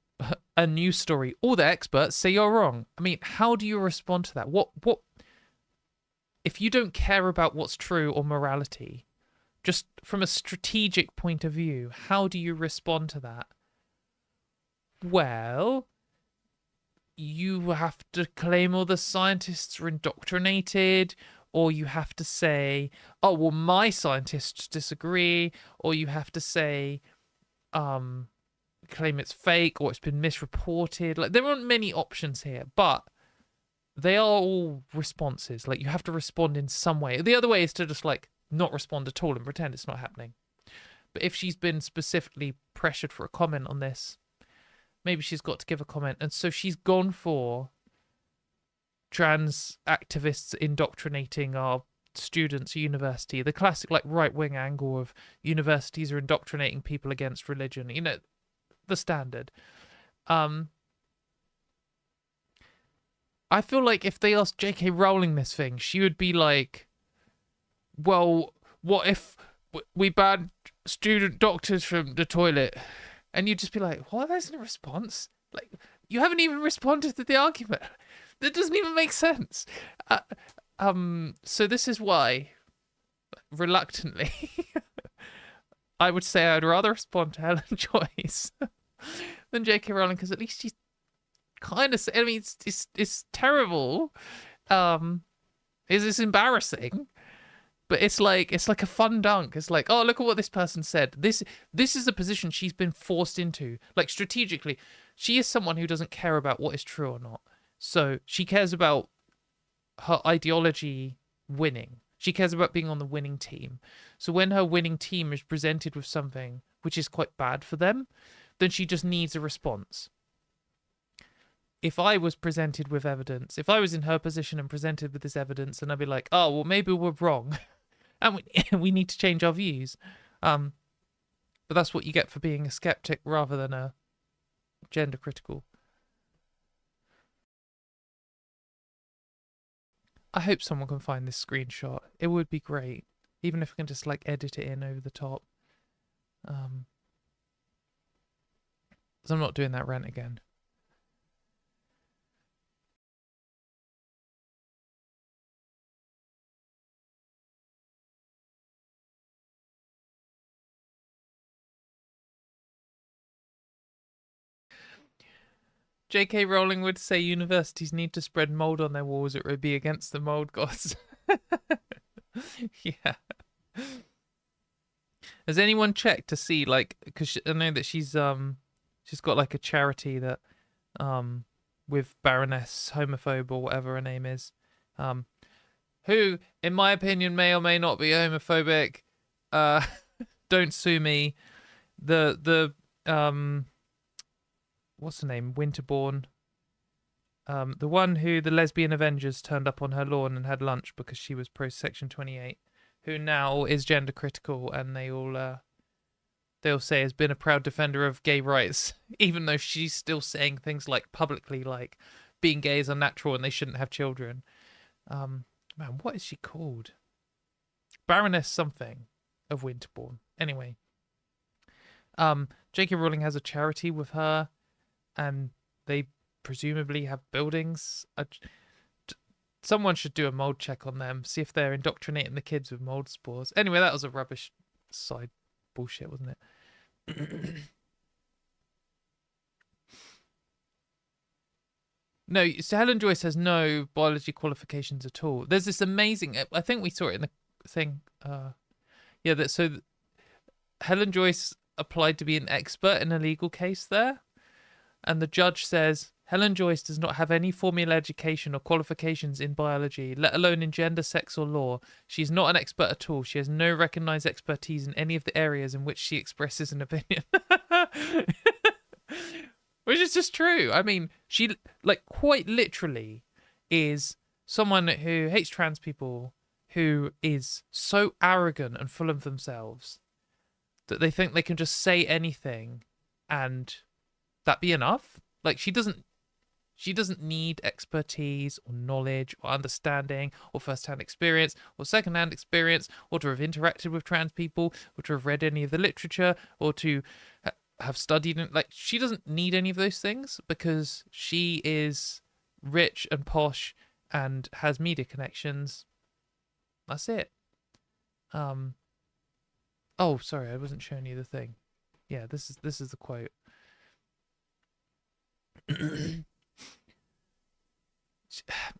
a news story, all the experts say you're wrong. I mean, how do you respond to that? What if you don't care about what's true or morality, just from a strategic point of view, how do you respond to that? Well, you have to claim all the scientists are indoctrinated, or you have to say, oh, well, my scientists disagree, or you have to say, claim it's fake or it's been misreported. Like, there aren't many options here, but they are all responses. Like, you have to respond in some way. The other way is to just like not respond at all and pretend it's not happening. But if she's been specifically pressured for a comment on this, maybe she's got to give a comment. And so she's gone for trans activists indoctrinating our students at university, the classic like right-wing angle of universities are indoctrinating people against religion, you know, the standard. I feel like if they asked J.K. Rowling this thing, she would be like, well, what if we banned student doctors from the toilet? And you'd just be like, what? There's no response. Like, you haven't even responded to the argument. That doesn't even make sense. So this is why, reluctantly, I would say I'd rather respond to Helen Joyce than J.K. Rowling, because at least she's kind of, I mean, it's terrible. It's embarrassing, but it's like a fun dunk. It's like, oh, look at what this person said. This is the position she's been forced into. Like, strategically, she is someone who doesn't care about what is true or not. So she cares about her ideology winning. She cares about being on the winning team. So when her winning team is presented with something which is quite bad for them, then she just needs a response. If I was presented with evidence, if I was in her position and presented with this evidence, and I'd be like, oh, well, maybe we're wrong and we need to change our views. But that's what you get for being a skeptic rather than a gender critical. I hope someone can find this screenshot. It would be great, even if I can just like edit it in over the top. So I'm not doing that rant again. J.K. Rowling would say universities need to spread mold on their walls, or it would be against the mold gods. Yeah. Has anyone checked to see, like, because I know that she's got like a charity that with Baroness Homophobe or whatever her name is, um who in my opinion may or may not be homophobic. uh don't sue me. The what's her name, Winterbourne, the one who the lesbian Avengers turned up on her lawn and had lunch because she was pro Section 28, who now is gender critical, and they'll say has been a proud defender of gay rights, even though she's still saying things like publicly, like being gay is unnatural and they shouldn't have children. Man, what is she called? Baroness something of Winterbourne. Anyway, J.K. Rowling has a charity with her, and they presumably have buildings. Someone should do a mold check on them, see if they're indoctrinating the kids with mold spores. Anyway, that was a rubbish side bullshit, wasn't it? No, so Helen Joyce has no biology qualifications at all. There's this amazing, I think we saw it in the thing. Helen Joyce applied to be an expert in a legal case there, and the judge says Helen Joyce does not have any formal education or qualifications in biology, let alone in gender, sex, or law. She's not an expert at all. She has no recognized expertise in any of the areas in which she expresses an opinion. Which is just true. I mean, she, like, quite literally is someone who hates trans people, who is so arrogant and full of themselves that they think they can just say anything and that be enough. Like, she doesn't need expertise or knowledge or understanding or first-hand experience or second-hand experience or to have interacted with trans people or to have read any of the literature or to have studied it. Like, she doesn't need any of those things because she is rich and posh and has media connections. That's it. Oh, sorry, I wasn't showing you the thing. Yeah, this is the quote.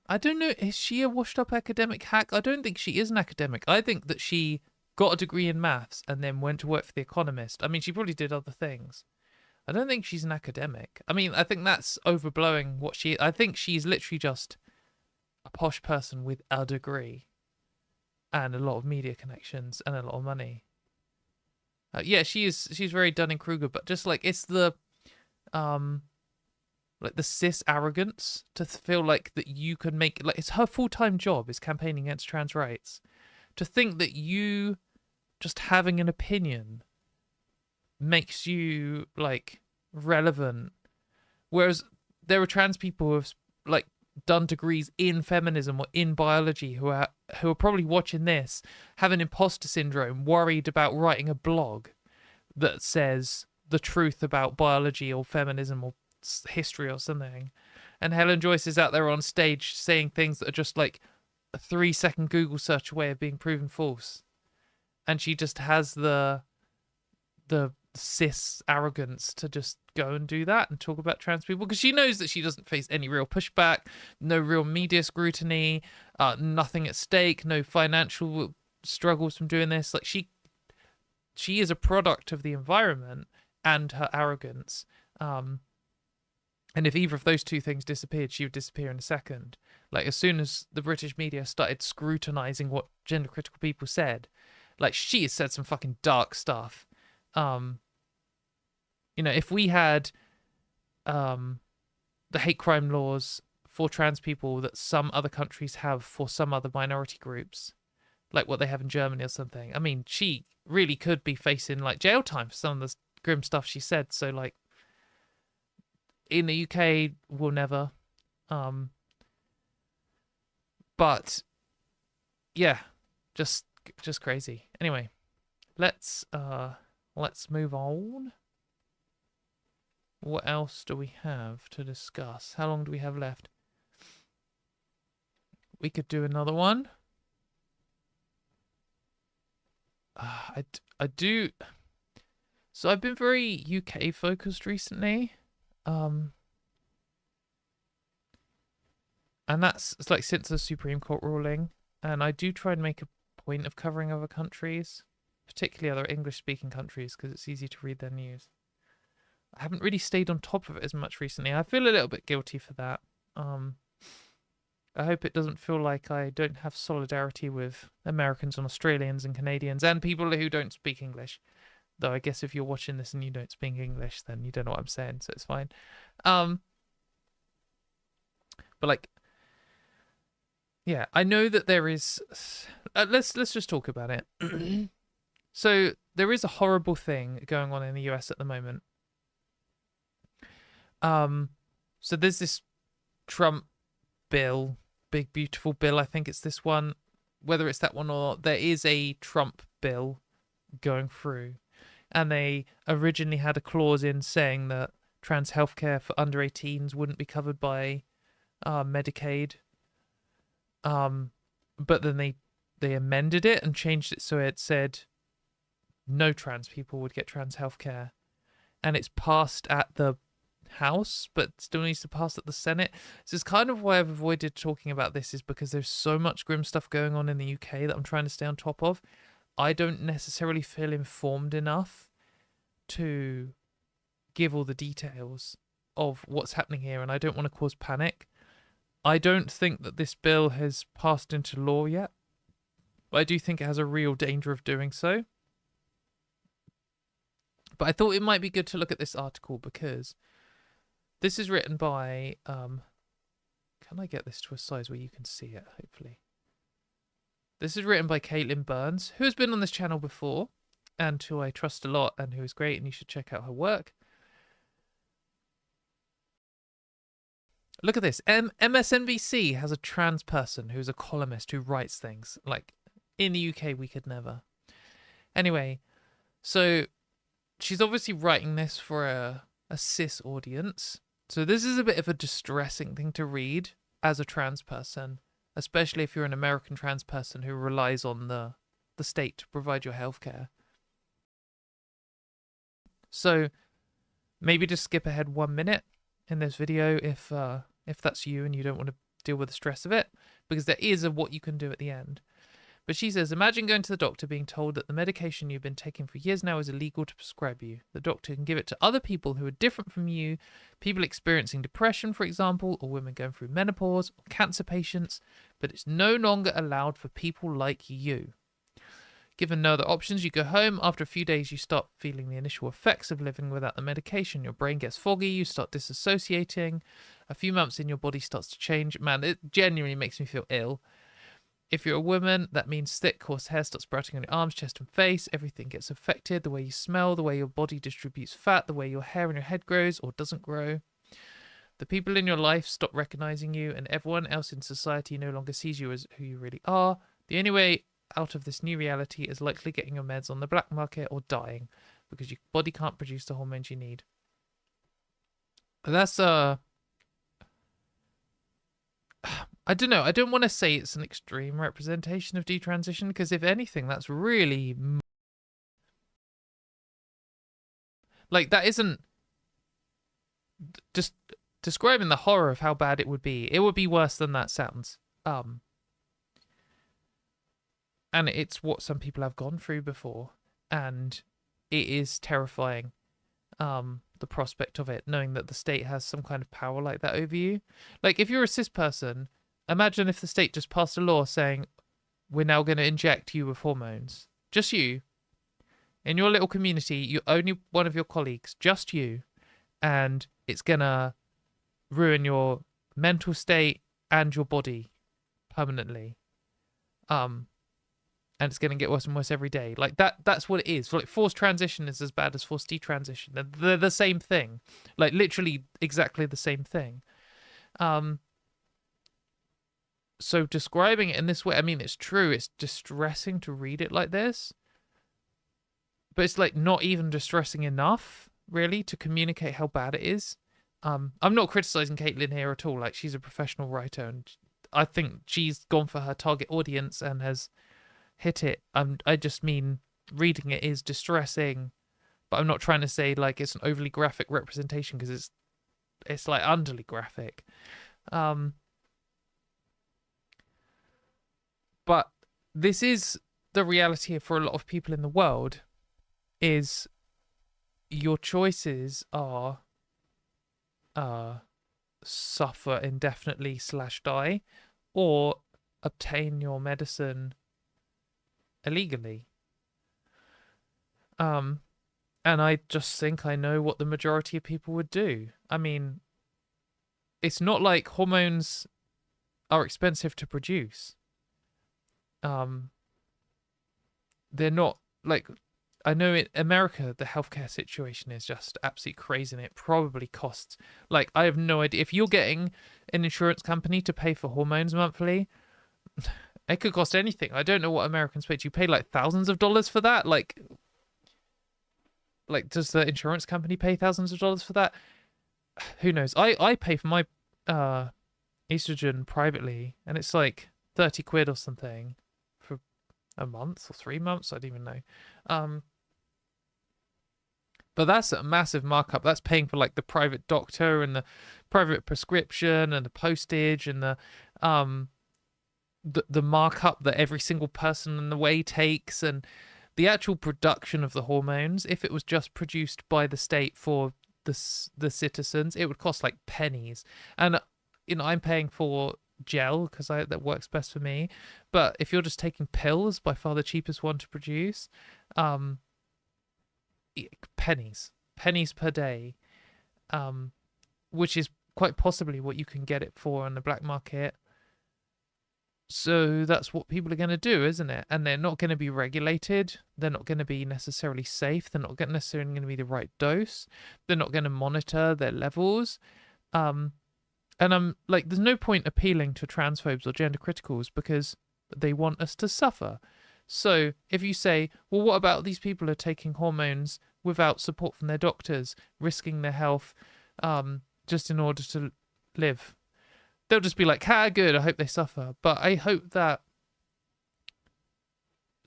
I don't know, is she a washed up academic hack? I don't think she is an academic. I think that she got a degree in maths and then went to work for The Economist. I mean, she probably did other things. I don't think she's an academic. I mean, I think that's overblowing what she... I think she's literally just a posh person with a degree and a lot of media connections and a lot of money. Yeah, she's very Dunning-Kruger, but just like, it's the like the cis arrogance to feel like that you can make, like, it's her full-time job is campaigning against trans rights. To think that you just having an opinion makes you, like, relevant, whereas there are trans people who have, like, done degrees in feminism or in biology who are probably watching this, have an imposter syndrome, worried about writing a blog that says the truth about biology or feminism or history or something, and Helen Joyce is out there on stage saying things that are just like a 3-second Google search away of being proven false, and she just has the cis arrogance to just go and do that and talk about trans people because she knows that she doesn't face any real pushback, no real media scrutiny, nothing at stake, no financial struggles from doing this. Like, she is a product of the environment and her arrogance. And if either of those two things disappeared, she would disappear in a second. Like, as soon as the British media started scrutinizing what gender critical people said, like, she has said some fucking dark stuff. You know, if we had the hate crime laws for trans people that some other countries have for some other minority groups, like what they have in Germany or something, I mean, she really could be facing, like, jail time for some of the grim stuff she said. So, like, in the UK, we'll never. But yeah, just crazy. Anyway, let's move on. What else do we have to discuss? How long do we have left? We could do another one. I do. So I've been very UK focused recently. And that's, it's like since the Supreme Court ruling, and I do try and make a point of covering other countries. particularly other English-speaking countries, because it's easy to read their news. I haven't really stayed on top of it as much recently. I feel a little bit guilty for that. I hope it doesn't feel like I don't have solidarity with Americans and Australians and Canadians and people who don't speak English. Though I guess if you're watching this and you don't speak English, then you don't know what I'm saying, so it's fine. But like, yeah, I know that there is. Let's just talk about it. So there is a horrible thing going on in the US at the moment. So there's this Trump bill, big beautiful bill. I think it's this one. Whether it's that one or not, there is a Trump bill going through, and they originally had a clause in saying that trans healthcare for under 18s wouldn't be covered by Medicaid. But then they amended it and changed it so it said no trans people would get trans healthcare, and it's passed at the House, but still needs to pass at the Senate. So it's kind of why I've avoided talking about this, is because there's so much grim stuff going on in the UK that I'm trying to stay on top of. I don't necessarily feel informed enough to give all the details of what's happening here, and I don't want to cause panic. I don't think that this bill has passed into law yet, but I do think it has a real danger of doing so. But I thought it might be good to look at this article because this is written by, can I get this to a size where you can see it, hopefully? This is written by Caitlin Burns, who has been on this channel before, and who I trust a lot, and who is great, and you should check out her work. Look at this. MSNBC has a trans person who's a columnist who writes things. Like, in the UK, we could never. Anyway, so she's obviously writing this for a cis audience. So this is a bit of a distressing thing to read as a trans person, especially if you're an American trans person who relies on the state to provide your healthcare. So maybe just skip ahead 1 minute in this video if that's you and you don't want to deal with the stress of it, because there is a what you can do at the end. But she says, imagine going to the doctor being told that the medication you've been taking for years now is illegal to prescribe you. The doctor can give it to other people who are different from you, people experiencing depression, for example, or women going through menopause, or cancer patients, but it's no longer allowed for people like you. Given no other options, you go home. After a few days, you start feeling the initial effects of living without the medication. Your brain gets foggy, you start disassociating. A few months in, your body starts to change. Man, it genuinely makes me feel ill. If you're a woman, that means thick, coarse hair starts sprouting on your arms, chest and face. Everything gets affected. The way you smell, the way your body distributes fat, the way your hair in your head grows or doesn't grow. The people in your life stop recognizing you, and everyone else in society no longer sees you as who you really are. The only way out of this new reality is likely getting your meds on the black market or dying, because your body can't produce the hormones you need. That's I don't know. I don't want to say it's an extreme representation of detransition, because if anything, that's really like, that isn't just describing the horror of how bad it would be. It would be worse than that sounds. And it's what some people have gone through before, and it is terrifying. The prospect of it, knowing that the state has some kind of power like that over you. Like, if you're a cis person, imagine if the state just passed a law saying, we're now going to inject you with hormones. Just you. In your little community, you're only one of your colleagues, just you. And it's going to ruin your mental state and your body permanently. And it's going to get worse and worse every day. Like, that's what it is. Like, forced transition is as bad as forced detransition. They're the same thing. Like, literally exactly the same thing. So describing it in this way, I mean, it's true. It's distressing to read it like this. But it's, like, not even distressing enough, really, to communicate how bad it is. I'm not criticizing Caitlin here at all. Like, she's a professional writer, and I think she's gone for her target audience and has hit it. I just mean reading it is distressing, but I'm not trying to say like it's an overly graphic representation, because it's like underly graphic. But this is the reality for a lot of people in the world is your choices are suffer indefinitely / die, or obtain your medicine illegally. And I just think I know what the majority of people would do. I mean, it's not like hormones are expensive to produce. They're not like, I know in America the healthcare situation is just absolutely crazy, and it probably costs, like, I have no idea if you're getting an insurance company to pay for hormones monthly. It could cost anything. I don't know what Americans pay. Do you pay like thousands of dollars for that? Like does the insurance company pay thousands of dollars for that? Who knows? I pay for my estrogen privately, and it's like 30 quid or something for a month or 3 months. I don't even know. But that's a massive markup. That's paying for like the private doctor and the private prescription and the postage and the markup that every single person in the way takes, and the actual production of the hormones. If it was just produced by the state for the citizens, it would cost like pennies. And I'm paying for gel because that works best for me. But if you're just taking pills, by far the cheapest one to produce, pennies per day, which is quite possibly what you can get it for on the black market. So that's what people are going to do, isn't it? And they're not going to be regulated. They're not going to be necessarily safe. They're not necessarily going to be the right dose. They're not going to monitor their levels. And I'm like, there's no point appealing to transphobes or gender criticals because they want us to suffer. So if you say, well, what about these people who are taking hormones without support from their doctors, risking their health just in order to live? They'll just be like, good, I hope they suffer. But I hope that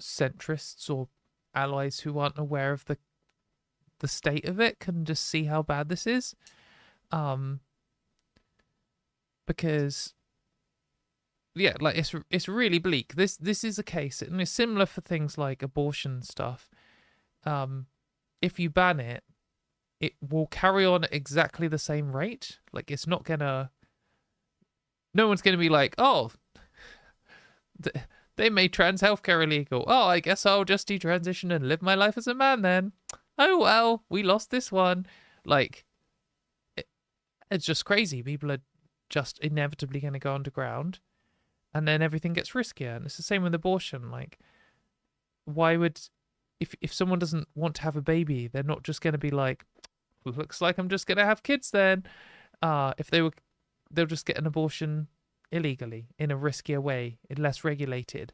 centrists or allies who aren't aware of the state of it can just see how bad this is. Because yeah, like it's really bleak. This is a case, and it's similar for things like abortion stuff. If you ban it, it will carry on at exactly the same rate. Like, it's not gonna, no one's gonna be like, oh, they made trans healthcare illegal. Oh, I guess I'll just detransition and live my life as a man then. Oh well, we lost this one. Like, it's just crazy. People are just inevitably going to go underground, and then everything gets riskier. And it's the same with abortion. Like, why would, if someone doesn't want to have a baby, they're not just going to be like, looks like I'm just going to have kids then. If they'll just get an abortion illegally in a riskier way, less regulated.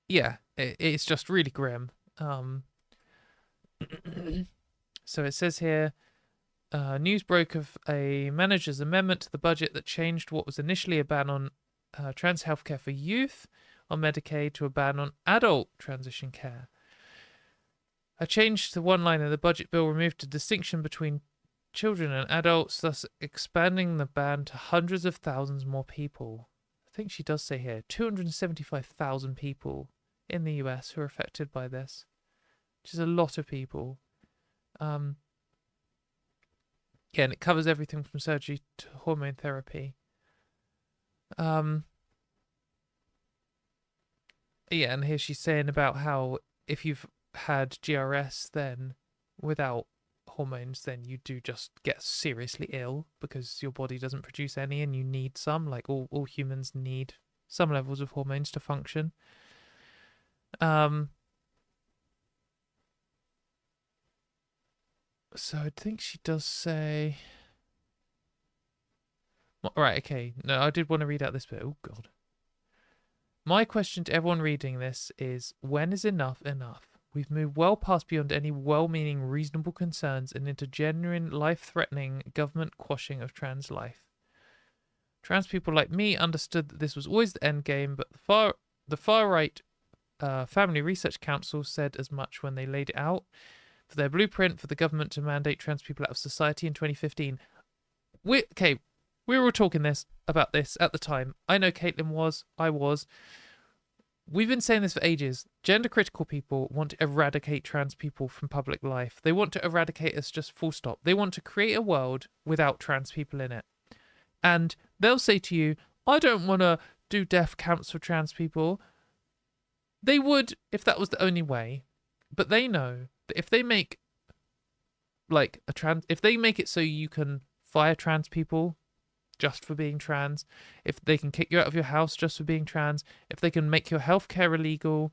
Yeah, it's just really grim. So it says here, news broke of a manager's amendment to the budget that changed what was initially a ban on trans healthcare for youth on Medicaid to a ban on adult transition care. A change to one line in the budget bill removed a distinction between children and adults, thus expanding the ban to hundreds of thousands more people. I think she does say here 275,000 people in the US who are affected by this, which is a lot of people. Yeah, and it covers everything from surgery to hormone therapy. Yeah, and here she's saying about how if you've had GRS, then without hormones, then you do just get seriously ill because your body doesn't produce any and you need some. Like, all humans need some levels of hormones to function. So I think she does say... Right, okay. No, I did want to read out this bit. Oh, God. My question to everyone reading this is, when is enough enough? We've moved well past beyond any well-meaning, reasonable concerns and into genuine, life-threatening government quashing of trans life. Trans people like me understood that this was always the end game, but the far-right Family Research Council said as much when they laid it out for their blueprint for the government to mandate trans people out of society in 2015. Okay, We were all talking about this at the time. I know Caitlin was. I was. We've been saying this for ages. Gender critical people want to eradicate trans people from public life. They want to eradicate us just full stop. They want to create a world without trans people in it. And they'll say to you, I don't want to do death camps for trans people. They would if that was the only way. But they know that if they make if they make it so you can fire trans people just for being trans, if they can kick you out of your house just for being trans, if they can make your healthcare illegal,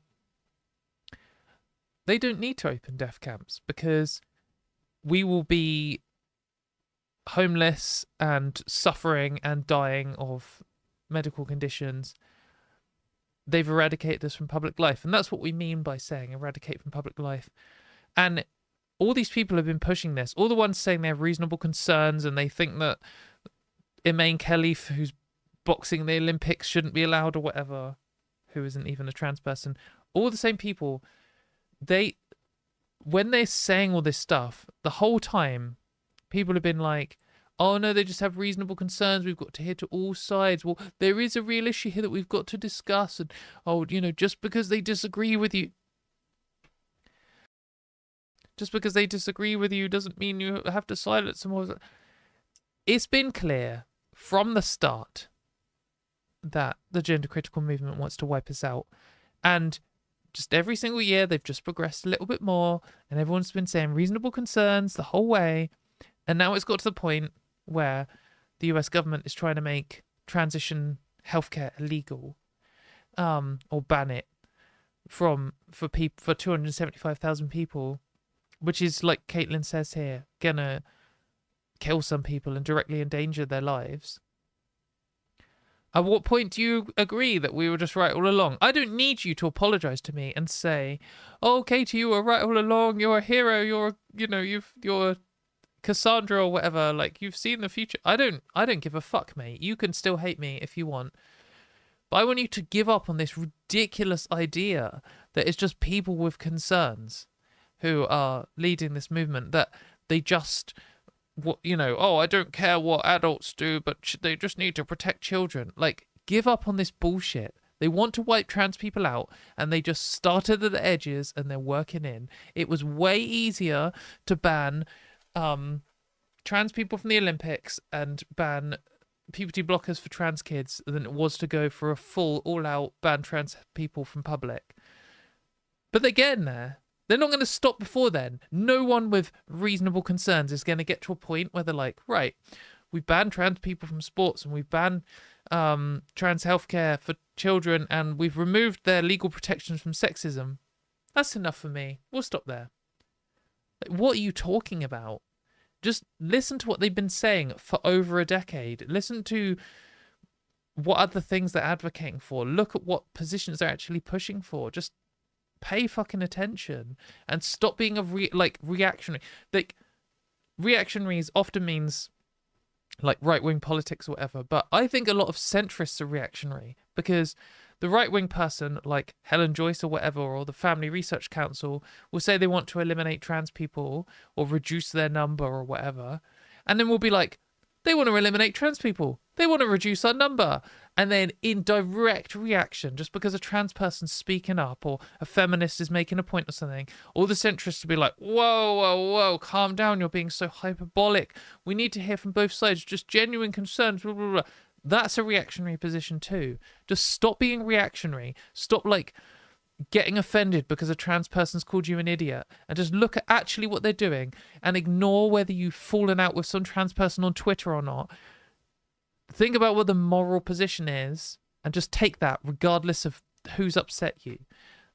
they don't need to open death camps because we will be homeless and suffering and dying of medical conditions. They've eradicated us from public life, and that's what we mean by saying eradicate from public life. And all these people have been pushing this, all the ones saying they have reasonable concerns and they think that Emaine Kelly, who's boxing the Olympics, shouldn't be allowed or whatever, who isn't even a trans person. All the same people, when they're saying all this stuff, the whole time, people have been like, oh no, they just have reasonable concerns. We've got to hear to all sides. Well, there is a real issue here that we've got to discuss. And, oh, just because they disagree with you. Just because they disagree with you doesn't mean you have to silence them. It's been clear from the start that the gender critical movement wants to wipe us out. And just every single year, they've just progressed a little bit more. And everyone's been saying reasonable concerns the whole way. And now it's got to the point where the US government is trying to make transition healthcare illegal, or ban it for 275,000 people, which is, like Caitlin says here, gonna kill some people and directly endanger their lives. At what point do you agree that we were just right all along? I don't need you to apologize to me and say, "Oh, Katie, you were right all along. You're a hero. You're Cassandra or whatever. Like, you've seen the future." I don't give a fuck, mate. You can still hate me if you want, but I want you to give up on this ridiculous idea that it's just people with concerns who are leading this movement. That they just, oh, I don't care what adults do, but they just need to protect children. Like, give up on this bullshit. They want to wipe trans people out, and they just started at the edges and they're working in. It was way easier to ban trans people from the Olympics and ban puberty blockers for trans kids than it was to go for a full all-out ban trans people from public. But they're getting there. They're not going to stop before then. No one with reasonable concerns is going to get to a point where they're like, right, we've banned trans people from sports and we've banned trans healthcare for children and we've removed their legal protections from sexism. That's enough for me. We'll stop there. Like, what are you talking about? Just listen to what they've been saying for over a decade. Listen to what other things they're advocating for. Look at what positions they're actually pushing for. Just pay fucking attention and stop being reactionary. Like, reactionaries often means like right-wing politics or whatever, but I think a lot of centrists are reactionary because the right-wing person like Helen Joyce or whatever, or the Family Research Council, will say they want to eliminate trans people or reduce their number or whatever, and then we'll be like, they want to eliminate trans people, they want to reduce our number. And then in direct reaction, just because a trans person's speaking up or a feminist is making a point or something, all the centrists will be like, whoa, whoa, whoa, calm down, you're being so hyperbolic. We need to hear from both sides, just genuine concerns, blah, blah, blah. That's a reactionary position too. Just stop being reactionary. Stop getting offended because a trans person's called you an idiot, and just look at actually what they're doing and ignore whether you've fallen out with some trans person on Twitter or not. Think about what the moral position is and just take that regardless of who's upset you.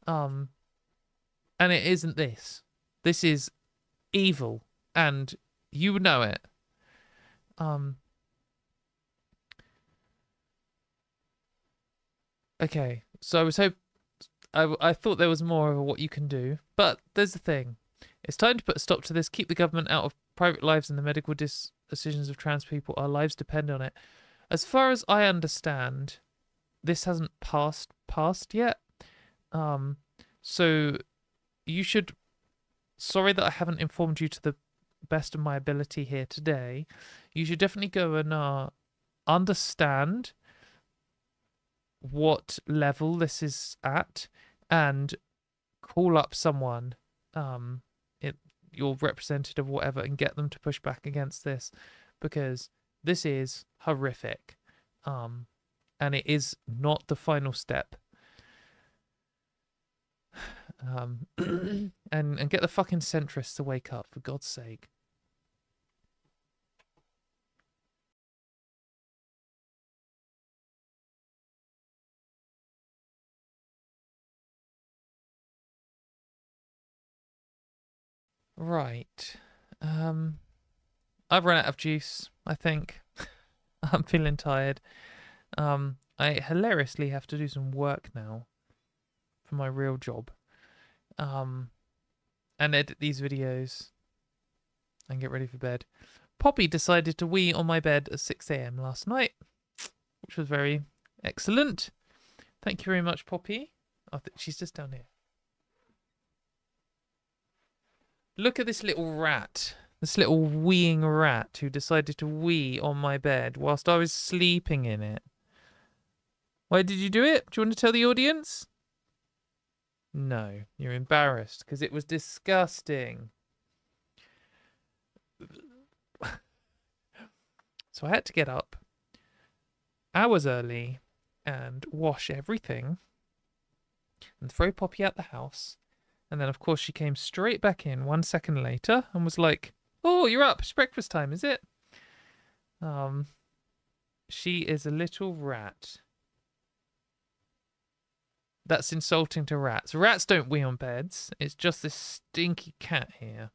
And it isn't this. This is evil and you know it. Okay, so I thought there was more of what you can do, but there's the thing. It's time to put a stop to this. Keep the government out of private lives and the medical decisions of trans people. Our lives depend on it. As far as I understand, this hasn't passed yet. So you should... Sorry that I haven't informed you to the best of my ability here today. You should definitely go and understand what level this is at and call up someone, your representative or whatever, and get them to push back against this, because this is horrific, and it is not the final step. And get the fucking centrists to wake up, for God's sake. Right. I've run out of juice, I think. I'm feeling tired. I hilariously have to do some work now for my real job. And edit these videos and get ready for bed. Poppy decided to wee on my bed at 6 a.m. last night, which was very excellent. Thank you very much, Poppy. I think she's just down here. Look at this little rat. This little weeing rat who decided to wee on my bed whilst I was sleeping in it. Why did you do it? Do you want to tell the audience? No, you're embarrassed because it was disgusting. So I had to get up hours early and wash everything and throw Poppy out the house. And then, of course, she came straight back in 1 second later and was like, "Oh, you're up. It's breakfast time, is it?" She is a little rat. That's insulting to rats. Rats don't wee on beds. It's just this stinky cat here.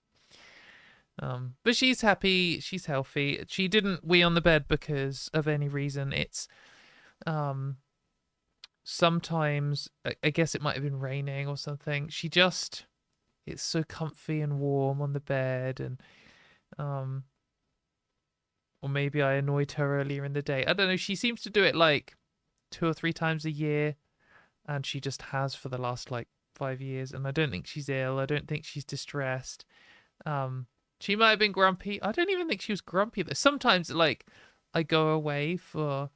But she's happy. She's healthy. She didn't wee on the bed because of any reason. It's sometimes, I guess it might have been raining or something. It's so comfy and warm on the bed, and or maybe I annoyed her earlier in the day. I don't know. She seems to do it like 2 or 3 times a year, and she just has for the last like 5 years. And I don't think she's ill. I don't think she's distressed. She might have been grumpy. I don't even think she was grumpy. Sometimes, like, I go away for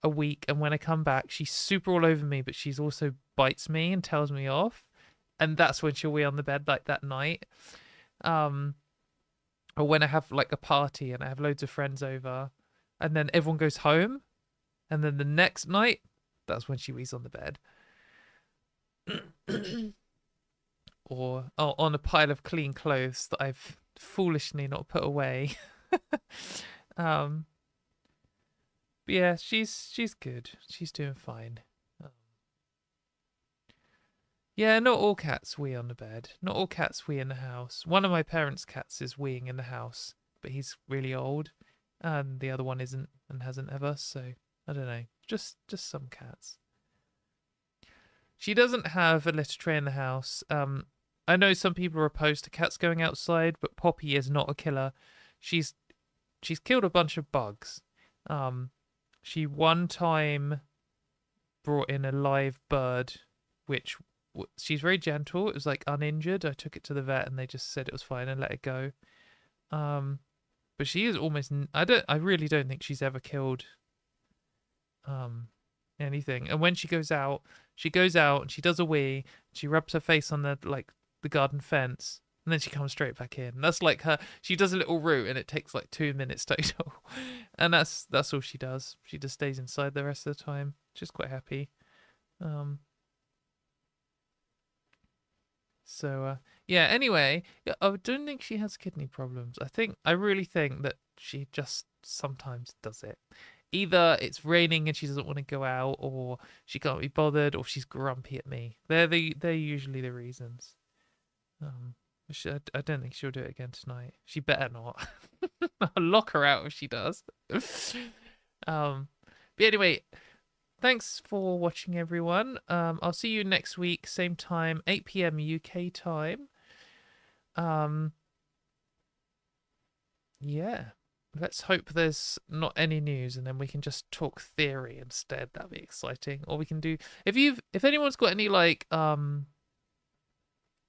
a week, and when I come back, she's super all over me, but she's also bites me and tells me off. And that's when she'll wee on the bed, like that night. Or when I have like a party and I have loads of friends over, and then everyone goes home, and then the next night, that's when she wees on the bed. Or on a pile of clean clothes that I've foolishly not put away. But yeah, she's good. She's doing fine. Yeah, not all cats wee on the bed. Not all cats wee in the house. One of my parents' cats is weeing in the house, but he's really old, and the other one isn't and hasn't ever. So I don't know. Just some cats. She doesn't have a litter tray in the house. I know some people are opposed to cats going outside, but Poppy is not a killer. She's killed a bunch of bugs. She one time brought in a live bird, which she's very gentle. It was like uninjured. I took it to the vet and they just said it was fine and let it go. But she is almost. I really don't think she's ever killed anything. And when she goes out and she does a wee. She rubs her face on the garden fence, and then she comes straight back in. That's like her. She does a little route, and it takes like 2 minutes total. And that's all she does. She just stays inside the rest of the time. She's quite happy. So yeah. Anyway, I don't think she has kidney problems. I really think that she just sometimes does it. Either it's raining and she doesn't want to go out, or she can't be bothered, or she's grumpy at me. They're usually the reasons. I don't think she'll do it again tonight. She better not. I'll lock her out if she does. But anyway, thanks for watching, everyone. I'll see you next week, same time, 8 p.m. UK time. Yeah. Let's hope there's not any news, and then we can just talk theory instead. That'd be exciting. Or we can do if anyone's got any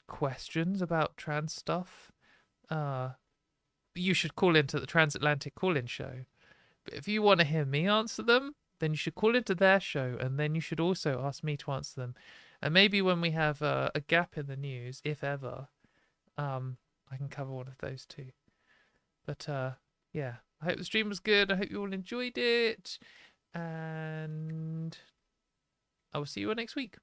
questions about trans stuff, you should call into the Transatlantic call-in show. But if you want to hear me answer them, then you should call into their show, and then you should also ask me to answer them. And maybe when we have a gap in the news, if ever, I can cover one of those too. But yeah, I hope the stream was good. I hope you all enjoyed it, and I will see you all next week.